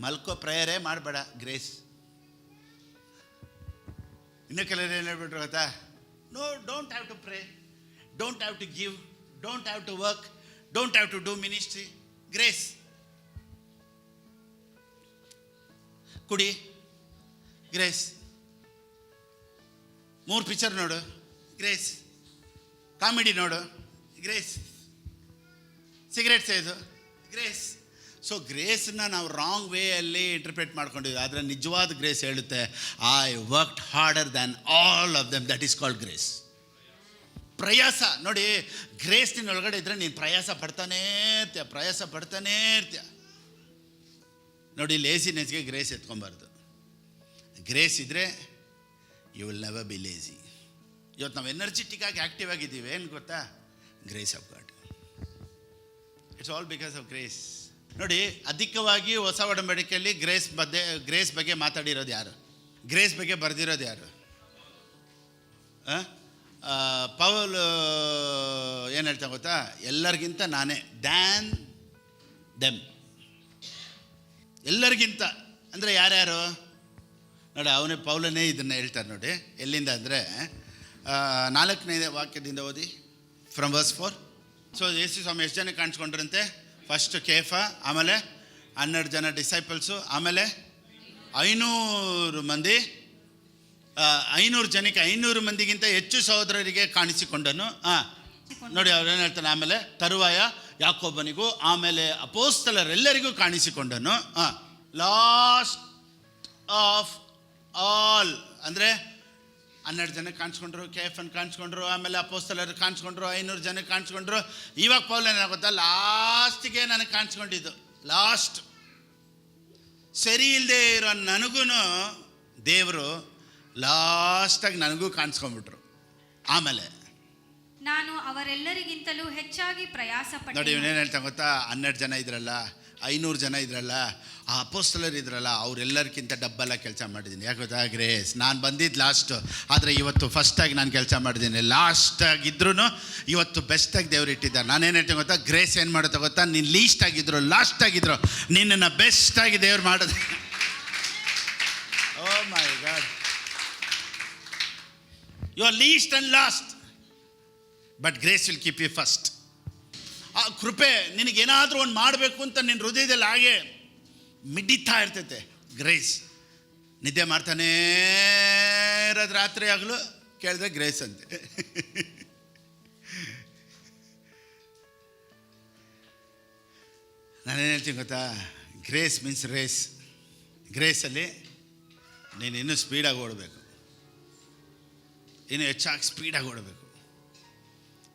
ಮಲ್ಕೋ ಪ್ರೇಯರೇ ಮಾಡಬೇಡ ಗ್ರೇಸ್. ಇನ್ನೂ ಕೆಲವರು ಏನು ಹೇಳ್ಬಿಟ್ರು ಗೊತ್ತಾ, no, don't have to pray, don't have to give, don't have to work, don't have to do ministry. Grace. ಕುಡಿ, ಗ್ರೇಸ್. 3 ಪಿಕ್ಚರ್ ನೋಡು, ಗ್ರೇಸ್. ಕಾಮಿಡಿ ನೋಡು, ಗ್ರೇಸ್. ಸಿಗರೇಟ್ ಸೇದು, ಗ್ರೇಸ್. ಸೊ ಗ್ರೇಸನ್ನ ನಾವು ರಾಂಗ್ ವೇಯಲ್ಲಿ ಇಂಟರ್ಪ್ರೇಟ್ ಮಾಡ್ಕೊಂಡಿದ್ದೀವಿ. ಆದರೆ ನಿಜವಾದ ಗ್ರೇಸ್ ಹೇಳುತ್ತೆ, I worked harder than all of them, that is called grace. ಪ್ರಯಾಸ ನೋಡಿ, ಗ್ರೇಸ್ ನಿನ್ನ ಒಳಗಡೆ ಇದ್ದರೆ ನೀನು ಪ್ರಯಾಸ ಪಡ್ತಾನೇ ಇರ್ತೀಯ. ನೋಡಿ, ಲೇಸಿನೆಸ್ಗೆ ಗ್ರೇಸ್ ಎತ್ಕೊಬಾರ್ದು. ಗ್ರೇಸ್ ಇದ್ದರೆ you will never be lazy. ಇವತ್ತು ನಾವು ಎನರ್ಜೆಟಿಕ್ ಆಗಿ ಆ್ಯಕ್ಟಿವ್ ಆಗಿದ್ದೀವಿ, ಏನು ಗೊತ್ತಾ, grace of God. It's all because of grace. ನೋಡಿ, ಅಧಿಕವಾಗಿ ಹೊಸ ಒಡಂಬಡಿಕೆಯಲ್ಲಿ ಗ್ರೇಸ್ ಬಗ್ಗೆ ಮಾತಾಡಿರೋದು ಯಾರು? ಗ್ರೇಸ್ ಬಗ್ಗೆ ಬರೆದಿರೋದು ಯಾರು? ಪೌಲ್ ಏನು ಹೇಳ್ತಾ ಗೊತ್ತಾ, ಎಲ್ಲರಿಗಿಂತ ನಾನೇ, ದ್ಯಾನ್ ದೆಮ್. ಎಲ್ಲರಿಗಿಂತ ಅಂದರೆ ಯಾರ್ಯಾರು ನೋಡಿ, ಅವನೇ ಪೌಲನೇ ಇದನ್ನು ಹೇಳ್ತಾರೆ ನೋಡಿ. ಎಲ್ಲಿಂದ ಅಂದರೆ 4ನೇ ವಾಕ್ಯದಿಂದ ಓದಿ, ಫ್ರಮ್ ವರ್ಸ್ 4. ಸೊ ಯೇಸು ಸ್ವಾಮಿ ಎಷ್ಟು ಜನ ಕಾಣಿಸ್ಕೊಂಡ್ರಂತೆ? ಫಸ್ಟ್ ಕೇಫ, ಆಮೇಲೆ 12 ಜನ ಡಿಸೈಪಲ್ಸು, ಆಮೇಲೆ 500 ಮಂದಿ. 500 ಜನಕ್ಕೆ 500 ಮಂದಿಗಿಂತ ಹೆಚ್ಚು ಸಹೋದರರಿಗೆ ಕಾಣಿಸಿಕೊಂಡನು. ನೋಡಿ ಅವ್ರೇನು ಹೇಳ್ತಾನೆ, ಆಮೇಲೆ ತರುವಾಯ ಯಾಕೋಬನಿಗೂ, ಆಮೇಲೆ ಅಪೋಸ್ತಲರೆಲ್ಲರಿಗೂ ಕಾಣಿಸಿಕೊಂಡನು. ಲಾಸ್ಟ್ ಆಫ್ ಆಲ್ ಅಂದರೆ 12 ಜನಕ್ಕೆ ಕಾಣಿಸ್ಕೊಂಡ್ರು, ಕೇಫನ್ ಕಾಣಿಸ್ಕೊಂಡ್ರು, ಆಮೇಲೆ ಅಪೋಸ್ತಲರು ಕಾಣಿಸ್ಕೊಂಡ್ರು, 500 ಜನಕ್ಕೆ ಕಾಣಿಸ್ಕೊಂಡ್ರು. ಇವಾಗ ಪೌಲ್ ಏನಾಗುತ್ತಾ, ಲಾಸ್ಟಿಗೆ ನನಗೆ ಕಾಣಿಸ್ಕೊಂಡಿದ್ದು. ಲಾಸ್ಟ್ ಸರಿ ಇಲ್ಲದೆ ಇರೋ ನನಗೂ ದೇವರು ಲಾಸ್ಟಾಗಿ ನನಗೂ ಕಾಣಿಸ್ಕೊಂಡ್ಬಿಟ್ರು. ಆಮೇಲೆ ನಾನು ಅವರೆಲ್ಲರಿಗಿಂತಲೂ ಹೆಚ್ಚಾಗಿ ಪ್ರಯಾಸ ಪಟ್ಟೆ. ನೋಡಿ, ಇವನೇನು ಹೇಳ್ತಾ ಗೊತ್ತಾ, 12 ಜನ ಇದ್ರಲ್ಲ, 500 ಜನ ಇದ್ರಲ್ಲ, ಆ ಅಪೋಸ್ತಲರು ಇದ್ರಲ್ಲ, ಅವರೆಲ್ಲರಿಗಿಂತ ಡಬ್ಬಲ್ಲ ಕೆಲಸ ಮಾಡಿದ್ದೀನಿ. ಯಾಕೆ ಗೊತ್ತಾ? ಗ್ರೇಸ್. ನಾನು ಬಂದಿದ್ದು ಲಾಸ್ಟು, ಆದರೆ ಇವತ್ತು ಫಸ್ಟಾಗಿ ನಾನು ಕೆಲಸ ಮಾಡಿದ್ದೀನಿ. ಲಾಸ್ಟಾಗಿದ್ರೂ ಇವತ್ತು ಬೆಸ್ಟಾಗಿ ದೇವ್ರು ಇಟ್ಟಿದ್ದಾರೆ. ನಾನೇನು ಹೇಳ್ತೀನಿ ಗೊತ್ತಾ? ಗ್ರೇಸ್ ಏನು ಮಾಡುತ್ತೆ ಗೊತ್ತಾ? ನೀನು ಲೀಸ್ಟ್ ಆಗಿದ್ರು, ಲಾಸ್ಟ್ ಆಗಿದ್ರು, ನಿನ್ನನ್ನು ಬೆಸ್ಟಾಗಿ ದೇವ್ರು ಮಾಡೋದು. Oh my God, you are least and last, but grace will keep you first. ಆ ಕೃಪೆ ನಿನಗೇನಾದರೂ ಒಂದು ಮಾಡಬೇಕು ಅಂತ ನಿನ್ನ ಹೃದಯದಲ್ಲಿ ಹಾಗೆ ಮಿಡಿತಾ ಇರ್ತೈತೆ. ಗ್ರೇಸ್. ನಿದ್ದೆ ಮಾಡ್ತಾನೇ ಇರೋದು ರಾತ್ರಿ ಆಗಲು ಕೇಳಿದ್ರೆ ಗ್ರೇಸ್ ಅಂತೆ. ನಾನೇನು ಹೇಳ್ತೀನಿ ಗೊತ್ತಾ? Grace means race. ಗ್ರೇಸಲ್ಲಿ ನೀನು ಇನ್ನೂ ಸ್ಪೀಡಾಗಿ ಓಡಬೇಕು, ಇನ್ನೂ ಹೆಚ್ಚಾಗಿ ಸ್ಪೀಡಾಗಿ ಓಡಬೇಕು.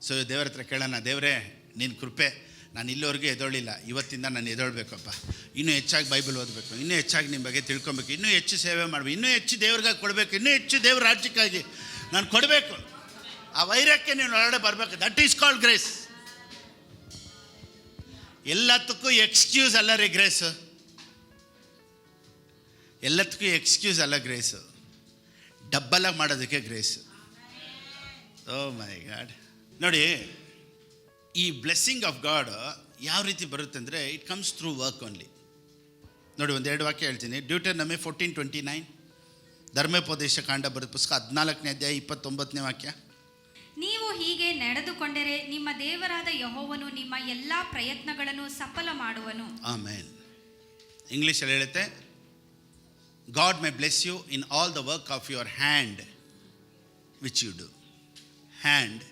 ಸೊ ದೇವರ ಹತ್ರ ಕೇಳೋಣ, ದೇವರೇ ನಿನ್ನ ಕೃಪೆ, ನಾನು ಇಲ್ಲಿವರೆಗೂ ಎದೊಳ್ಳಿಲ್ಲ, ಇವತ್ತಿಂದ ನಾನು ಎದೊಳ್ಬೇಕಪ್ಪ, ಇನ್ನೂ ಹೆಚ್ಚಾಗಿ ಬೈಬಲ್ ಓದಬೇಕು, ಇನ್ನೂ ಹೆಚ್ಚಾಗಿ ನಿಮ್ಮ ಬಗ್ಗೆ ತಿಳ್ಕೊಬೇಕು, ಇನ್ನೂ ಹೆಚ್ಚು ಸೇವೆ ಮಾಡಬೇಕು, ಇನ್ನೂ ಹೆಚ್ಚು ದೇವ್ರಿಗಾಗಿ ಕೊಡಬೇಕು, ಇನ್ನೂ ಹೆಚ್ಚು ದೇವ್ರ ರಾಜ್ಯಕ್ಕಾಗಿ ನಾನು ಕೊಡಬೇಕು. ಆ ವೈರಕ್ಕೆ ನೀನು ಒಳಗಡೆ ಬರಬೇಕು. That is called grace. ಎಲ್ಲದಕ್ಕೂ ಎಕ್ಸ್ಕ್ಯೂಸ್ ಅಲ್ಲ ರೀ ಗ್ರೇಸು. ಎಲ್ಲದಕ್ಕೂ ಎಕ್ಸ್ಕ್ಯೂಸ್ ಅಲ್ಲ ಗ್ರೇಸು. ಡಬ್ಬಲಾಗಿ ಮಾಡೋದಕ್ಕೆ ಗ್ರೇಸು. ಓ ಮೈ ಗಾಡ್. ನೋಡಿ, ಈ ಬ್ಲೆಸ್ಸಿಂಗ್ ಆಫ್ ಗಾಡ್ ಯಾವ ರೀತಿ ಬರುತ್ತೆ ಅಂದರೆ, it comes through work only. ನೋಡಿ, ಒಂದೆರಡು ವಾಕ್ಯ ಹೇಳ್ತೀನಿ. ಡ್ಯೂಟರನಮಿ 14:29, ಧರ್ಮೋಪದೇಶ ಕಾಂಡ ಬರೆದ ಪುಸ್ತಕ 14ನೇ ಅಧ್ಯಾಯ 29ನೇ ವಾಕ್ಯ. ನೀವು ಹೀಗೆ ನಡೆದುಕೊಂಡರೆ ನಿಮ್ಮ ದೇವರಾದ ಯೆಹೋವನು ನಿಮ್ಮ ಎಲ್ಲ ಪ್ರಯತ್ನಗಳನ್ನು ಸಫಲ ಮಾಡುವನು. ಆಮೇನ್. ಇಂಗ್ಲೀಷಲ್ಲಿ ಹೇಳುತ್ತೆ, God may bless you in all the work of your hand which you do. Hand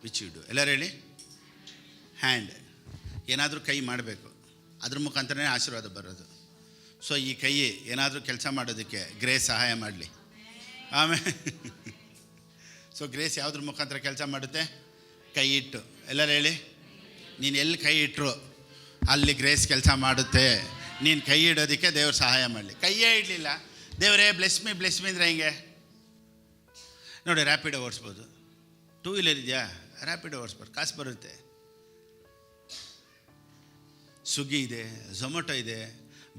which you do. ಎಲ್ಲರೂ ಹೇಳಿ, ಹ್ಯಾಂಡ್. ಏನಾದರೂ ಕೈ ಮಾಡಬೇಕು, ಅದ್ರ ಮುಖಾಂತರನೇ ಆಶೀರ್ವಾದ ಬರೋದು. ಸೊ ಈ ಕೈ ಏನಾದರೂ ಕೆಲಸ ಮಾಡೋದಕ್ಕೆ ಗ್ರೇಸ್ ಸಹಾಯ ಮಾಡಲಿ. ಆಮೇಲೆ ಸೊ ಗ್ರೇಸ್ ಯಾವುದ್ರ ಮುಖಾಂತರ ಕೆಲಸ ಮಾಡುತ್ತೆ? ಕೈ ಇಟ್ಟು. ಎಲ್ಲರೂ ಹೇಳಿ, ನೀನು ಎಲ್ಲಿ ಕೈ ಇಟ್ಟರು ಅಲ್ಲಿ ಗ್ರೇಸ್ ಕೆಲಸ ಮಾಡುತ್ತೆ. ನೀನು ಕೈ ಇಡೋದಕ್ಕೆ ದೇವ್ರು ಸಹಾಯ ಮಾಡಲಿ. ಕೈಯೇ ಇಡಲಿಲ್ಲ, ದೇವರೇ ಬ್ಲೆಸ್ ಮಿ ಅಂದರೆ ಹೆಂಗೆ? ನೋಡಿ, ರ್ಯಾಪಿಡೋ ಓಡಿಸ್ಬೋದು. 2 ವೀಲರ್ ಇದೆಯಾ? ರ್ಯಾಪಿಡೋ ಓಡಿಸ್ಬೋದು, ಕಾಸು ಬರುತ್ತೆ. ಸ್ವಿಗ್ಗಿ ಇದೆ, ಝೊಮ್ಯಾಟೊ ಇದೆ,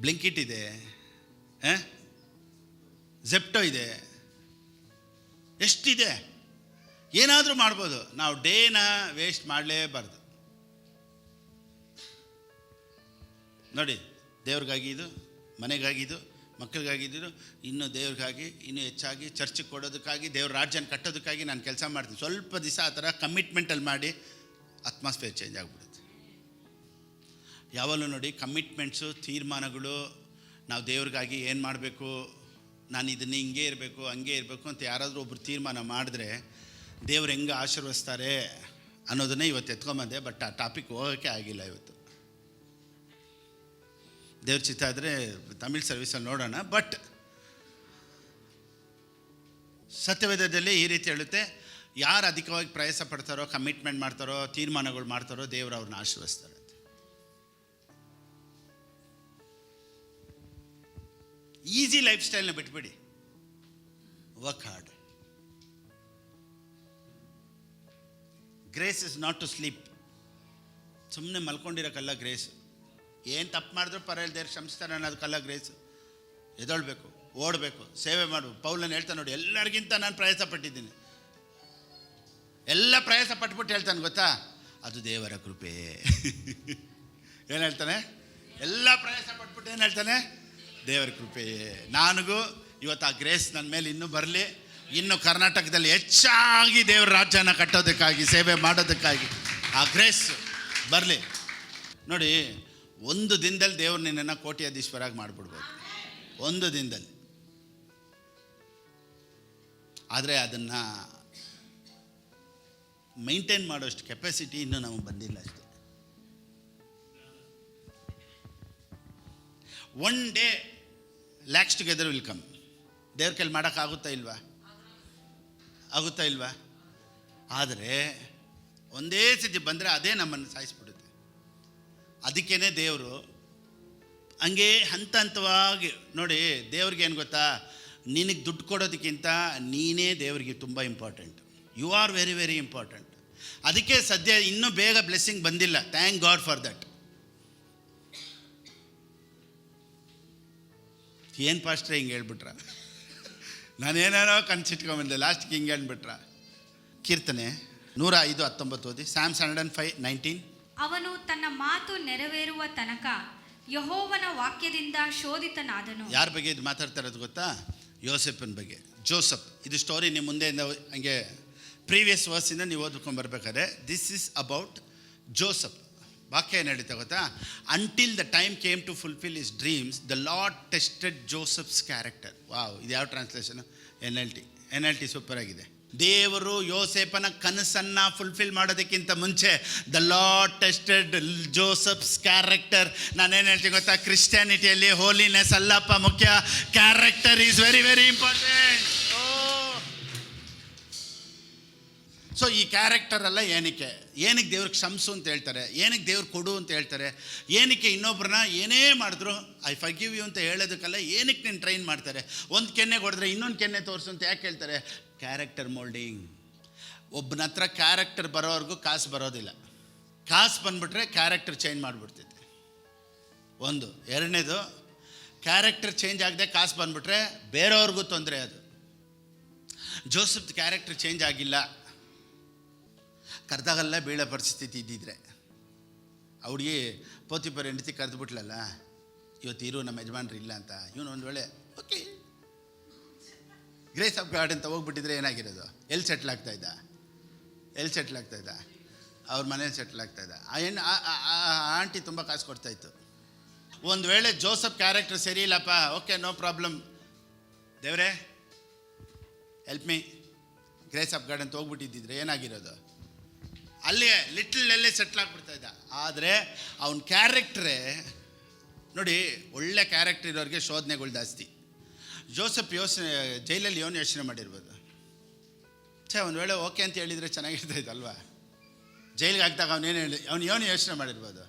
ಬ್ಲಿಂಕಿಟ್ ಇದೆ, ಝೆಪ್ಟೋ ಇದೆ, ಎಷ್ಟಿದೆ, ಏನಾದರೂ ಮಾಡ್ಬೋದು. ನಾವು ಡೇನ ವೇಸ್ಟ್ ಮಾಡಲೇಬಾರ್ದು. ನೋಡಿ, ದೇವ್ರಿಗಾಗಿ ಇದು, ಮನೆಗಾಗಿದ್ದು, ಮಕ್ಕಳಿಗಾಗಿದ್ದು, ಇನ್ನೂ ದೇವ್ರಿಗಾಗಿ ಇನ್ನೂ ಹೆಚ್ಚಾಗಿ ಚರ್ಚಿಗೆ ಕೊಡೋದಕ್ಕಾಗಿ, ದೇವ್ರ ರಾಜ್ಯನ ಕಟ್ಟೋದಕ್ಕಾಗಿ ನಾನು ಕೆಲಸ ಮಾಡ್ತೀನಿ. ಸ್ವಲ್ಪ ದಿವಸ ಆ ಥರ ಕಮಿಟ್ಮೆಂಟಲ್ಲಿ ಮಾಡಿ ಅಟ್ಮಾಸ್ಫಿಯರ್ ಚೇಂಜ್ ಆಗಿಬಿಡುತ್ತೆ. ಯಾವಾಗಲೂ ನೋಡಿ, ಕಮಿಟ್ಮೆಂಟ್ಸು, ತೀರ್ಮಾನಗಳು, ನಾವು ದೇವ್ರಿಗಾಗಿ ಏನು ಮಾಡಬೇಕು, ನಾನು ಇದನ್ನು ಹಿಂಗೆ ಇರಬೇಕು ಹಂಗೆ ಇರಬೇಕು ಅಂತ ಯಾರಾದರೂ ಒಬ್ರು ತೀರ್ಮಾನ ಮಾಡಿದ್ರೆ ದೇವ್ರು ಹೆಂಗೆ ಆಶೀರ್ವದಿಸ್ತಾರೆ ಅನ್ನೋದನ್ನೇ ಇವತ್ತು ಎತ್ಕೊಂಬಂದೆ. ಬಟ್ ಆ ಟಾಪಿಕ್ ಹೋಗೋಕ್ಕೆ ಆಗಿಲ್ಲ ಇವತ್ತು. ದೇವ್ರ ಚಿತ್ತ ಆದರೆ ತಮಿಳ್ ಸರ್ವಿಸಲ್ಲಿ ನೋಡೋಣ. ಬಟ್ ಸತ್ಯವೇದದಲ್ಲಿ ಈ ರೀತಿ ಹೇಳುತ್ತೆ, ಯಾರು ಅಧಿಕವಾಗಿ ಪ್ರಯಾಸ ಪಡ್ತಾರೋ, ಕಮಿಟ್ಮೆಂಟ್ ಮಾಡ್ತಾರೋ, ತೀರ್ಮಾನಗಳು ಮಾಡ್ತಾರೋ, ದೇವರು ಅವ್ರನ್ನ ಆಶೀರ್ವದಿಸ್ತಾರೆ. ಈಸಿ ಲೈಫ್ ಸ್ಟೈಲ್ನ ಬಿಟ್ಬಿಡಿ, work hard. Grace is not to sleep. ಸುಮ್ಮನೆ ಮಲ್ಕೊಂಡಿರೋಕ್ಕಲ್ಲ ಗ್ರೇಸ್. ಏನು ತಪ್ಪು ಮಾಡಿದ್ರು ಪರವಾಗಿಲ್ಲ, ದೇವ್ರು ಕ್ಷಮಿಸ್ತಾರೆ ಅನ್ನೋದಕ್ಕಲ್ಲ ಗ್ರೇಸು. ಎದೊಳ್ಬೇಕು, ಓಡಬೇಕು, ಸೇವೆ ಮಾಡಬೇಕು. ಪೌಲನು ಹೇಳ್ತಾನೆ ನೋಡಿ, ಎಲ್ಲರಿಗಿಂತ ನಾನು ಪ್ರಯಾಸ ಪಟ್ಟಿದ್ದೀನಿ. ಎಲ್ಲ ಪ್ರಯಾಸ ಪಟ್ಬಿಟ್ಟು ಹೇಳ್ತಾನೆ ಗೊತ್ತಾ, ಅದು ದೇವರ ಕೃಪೆ. ಏನು ಹೇಳ್ತಾನೆ? ಎಲ್ಲ ಪ್ರಯಾಸ ಪಟ್ಬಿಟ್ಟು ಏನು ಹೇಳ್ತಾನೆ? ದೇವರ ಕೃಪೆಯೇ. ನನಗೂ ಇವತ್ತು ಆ ಗ್ರೇಸ್ ನನ್ನ ಮೇಲೆ ಇನ್ನೂ ಬರಲಿ, ಇನ್ನು ಕರ್ನಾಟಕದಲ್ಲಿ ಹೆಚ್ಚಾಗಿ ದೇವರ ರಾಜ್ಯನ ಕಟ್ಟೋದಕ್ಕಾಗಿ, ಸೇವೆ ಮಾಡೋದಕ್ಕಾಗಿ ಆ ಗ್ರೇಸ್ ಬರಲಿ. ನೋಡಿ, ಒಂದು ದಿನದಲ್ಲಿ ದೇವ್ರು ನಿನ್ನನ್ನು ಕೋಟ್ಯಾಧೀಶ್ವರಾಗಿ ಮಾಡಿಬಿಡ್ಬೋದು, ಒಂದು ದಿನದಲ್ಲಿ. ಆದರೆ ಅದನ್ನು ಮೈಂಟೈನ್ ಮಾಡೋಷ್ಟು ಕೆಪಾಸಿಟಿ ಇನ್ನೂ ನಮಗೆ ಬಂದಿಲ್ಲ ಅಷ್ಟೇ. One day lakhs together will come. ದೇವ್ರ ಕೈಲಿ ಮಾಡೋಕ್ಕಾಗುತ್ತಾ ಇಲ್ವಾ? ಆಗುತ್ತಾ ಇಲ್ವಾ? ಆದರೆ ಒಂದೇ ಸತಿ ಬಂದರೆ ಅದೇ ನಮ್ಮನ್ನು ಸಾಯಿಸ್ಬಿಡುತ್ತೆ. ಅದಕ್ಕೇ ದೇವರು ಹಂಗೆ ಹಂತ ಹಂತವಾಗಿ ನೋಡಿ. ದೇವ್ರಿಗೆ ಏನು ಗೊತ್ತಾ, ನಿನಗೆ ದುಡ್ಡು ಕೊಡೋದಕ್ಕಿಂತ ನೀನೇ ದೇವರಿಗೆ ತುಂಬ important. You are very very important. ಅದಕ್ಕೆ ಸದ್ಯ ಇನ್ನೂ ಬೇಗ ಬ್ಲೆಸ್ಸಿಂಗ್ ಬಂದಿಲ್ಲ. Thank God for that. ಏನು ಪಾಸ್ಟ್ರೆ ಹಿಂಗೆ ಹೇಳ್ಬಿಟ್ರ, ನಾನೇನೇನೋ ಕನ್ಸಿಟ್ಕೊಂಬಂದೆ, ಲಾಸ್ಟ್ಗೆ ಹಿಂಗೆ ಹೇಳ್ಬಿಟ್ರ. ಕೀರ್ತನೆ 105:19 ಓದಿ. Psalms 105:19. ಅವನು ತನ್ನ ಮಾತು ನೆರವೇರುವ ತನಕ ಯೆಹೋವನ ವಾಕ್ಯದಿಂದ ಶೋಧಿತನಾದನು. ಯಾರ ಬಗ್ಗೆ ಇದು ಮಾತಾಡ್ತಾ ಇರೋದು ಗೊತ್ತಾ? ಯೋಸೆಫನ ಬಗ್ಗೆ. ಜೋಸಫ್, ಇದು ಸ್ಟೋರಿ ನಿಮ್ಮ ಮುಂದೆಯಿಂದ ಹಂಗೆ ಪ್ರೀವಿಯಸ್ ವರ್ಸಿಂದ ನೀವು ಓದ್ಕೊಂಡು ಬರ್ಬೇಕಾದ್ರೆ, ದಿಸ್ ಈಸ್ ಅಬೌಟ್ ಜೋಸಫ್. ವಾಕ್ಯ ಏನು ನಡೀತಾ ಗೊತ್ತಾ? Until the time came to fulfil his dreams the Lord tested Joseph's character. Wow, ಇದು ಯಾವ ಟ್ರಾನ್ಸ್ಲೇಷನು? NLT ಸೂಪರ್ ಆಗಿದೆ. ದೇವರು ಯೋಸೇಫನ ಕನಸನ್ನು ಫುಲ್ಫಿಲ್ ಮಾಡೋದಕ್ಕಿಂತ ಮುಂಚೆ the Lord tested Joseph's character. ನಾನೇನು ಹೇಳ್ತೀನಿ ಗೊತ್ತಾ? ಕ್ರಿಸ್ಟಿಯಾನಿಟಿಯಲ್ಲಿ ಹೋಲಿನೆಸ್ ಅಲ್ಲಪ್ಪ ಮುಖ್ಯ, character is very very important. So ಈ ಕ್ಯಾರೆಕ್ಟರ್ ಅಲ್ಲ ಏನಕ್ಕೆ ದೇವ್ರಿಗೆ ಕ್ಷಮಿಸು ಅಂತ ಹೇಳ್ತಾರೆ, ಏನಕ್ಕೆ ದೇವ್ರು ಕೊಡು ಅಂತ ಹೇಳ್ತಾರೆ, ಏನಕ್ಕೆ ಇನ್ನೊಬ್ಬರನ್ನ ಏನೇ ಮಾಡಿದ್ರು ಐ ಫರ್ಗಿವ್ ಯು ಅಂತ ಹೇಳೋದಕ್ಕಲ್ಲ, ಏನಕ್ಕೆ ನೀನು ಟ್ರೈನ್ ಮಾಡ್ತಾರೆ. ಒಂದು ಕೆನ್ನೆ ಹೊಡೆದ್ರೆ ಇನ್ನೊಂದು ಕೆನ್ನೆ ತೋರಿಸು ಅಂತ ಯಾಕೆ ಹೇಳ್ತಾರೆ? Character moulding. ಒಬ್ಬನ ಹತ್ರ ಕ್ಯಾರೆಕ್ಟರ್ ಬರೋವರೆಗೂ ಕಾಸು ಬರೋದಿಲ್ಲ. ಕಾಸು ಬಂದುಬಿಟ್ರೆ ಕ್ಯಾರೆಕ್ಟರ್ ಚೇಂಜ್ ಮಾಡಿಬಿಡ್ತೈತೆ. ಒಂದು. ಎರಡನೇದು, ಕ್ಯಾರೆಕ್ಟರ್ ಚೇಂಜ್ ಆಗದೆ ಕಾಸು ಬಂದುಬಿಟ್ರೆ ಬೇರೆಯವ್ರಿಗೂ ತೊಂದರೆ. ಅದು ಜೋಸಫ್ ಕ್ಯಾರೆಕ್ಟರ್ ಚೇಂಜ್ ಆಗಿಲ್ಲ. ಕರೆದಾಗಲ್ಲ ಬೀಳೋ ಪರಿಸ್ಥಿತಿ ಇದ್ದಿದ್ರೆ, ಹುಡುಗಿ ಪೋತಿಪರ್ ಹೆಂಡತಿ ಕರೆದುಬಿಟ್ಲಲ್ಲ, ಇವತ್ತು ಇರು ನಮ್ಮ ಯಜಮಾನ್ರು ಇಲ್ಲ ಅಂತ. ಇವನು ಒಂದು ವೇಳೆ ಓಕೆ ಗ್ರೇಸ್ ಆಫ್ ಗಾಡ್ ಅಂತ ಹೋಗ್ಬಿಟ್ಟಿದ್ರೆ ಏನಾಗಿರೋದು? ಎಲ್ಲಿ ಸೆಟ್ಲ್ ಆಗ್ತಾಯಿದ್ದ? ಅವ್ರ ಮನೇಲಿ ಸೆಟ್ಲ್ ಆಗ್ತಾಯಿದ್ದ. ಆ ಆಂಟಿ ತುಂಬ ಕಾಸು ಕೊಡ್ತಾಯಿತ್ತು. ಒಂದು ವೇಳೆ ಜೋಸಫ್ ಕ್ಯಾರೆಕ್ಟರ್ ಸರಿ ಇಲ್ಲಪ್ಪ, ಓಕೆ ನೋ ಪ್ರಾಬ್ಲಮ್, ದೇವರೇ help me, grace of god ಅಂತ ಹೋಗ್ಬಿಟ್ಟಿದ್ದಿದ್ರೆ ಏನಾಗಿರೋದು? ಎಲ್ಲೇ ಸೆಟ್ಲ್ ಆಗಿಬಿಡ್ತಾ ಇದ್ದ. ಆದರೆ ಅವನ ಕ್ಯಾರೆಕ್ಟ್ರೇ ನೋಡಿ, ಒಳ್ಳೆ ಕ್ಯಾರೆಕ್ಟರ್ ಇರೋರಿಗೆ ಶೋಧನೆಗಳು ಜಾಸ್ತಿ. ಜೋಸಫ್ ಜೈಲಲ್ಲಿ ಯೋಚನೆ ಮಾಡಿರ್ಬೋದು, ಒಂದು ವೇಳೆ ಓಕೆ ಅಂತ ಹೇಳಿದರೆ ಚೆನ್ನಾಗಿರ್ತಾ ಇದ್ದಲ್ವಾ? ಜೈಲಿಗೆ ಹಾಕ್ದಾಗ ಅವನು ಯೋಚನೆ ಮಾಡಿರ್ಬೋದು,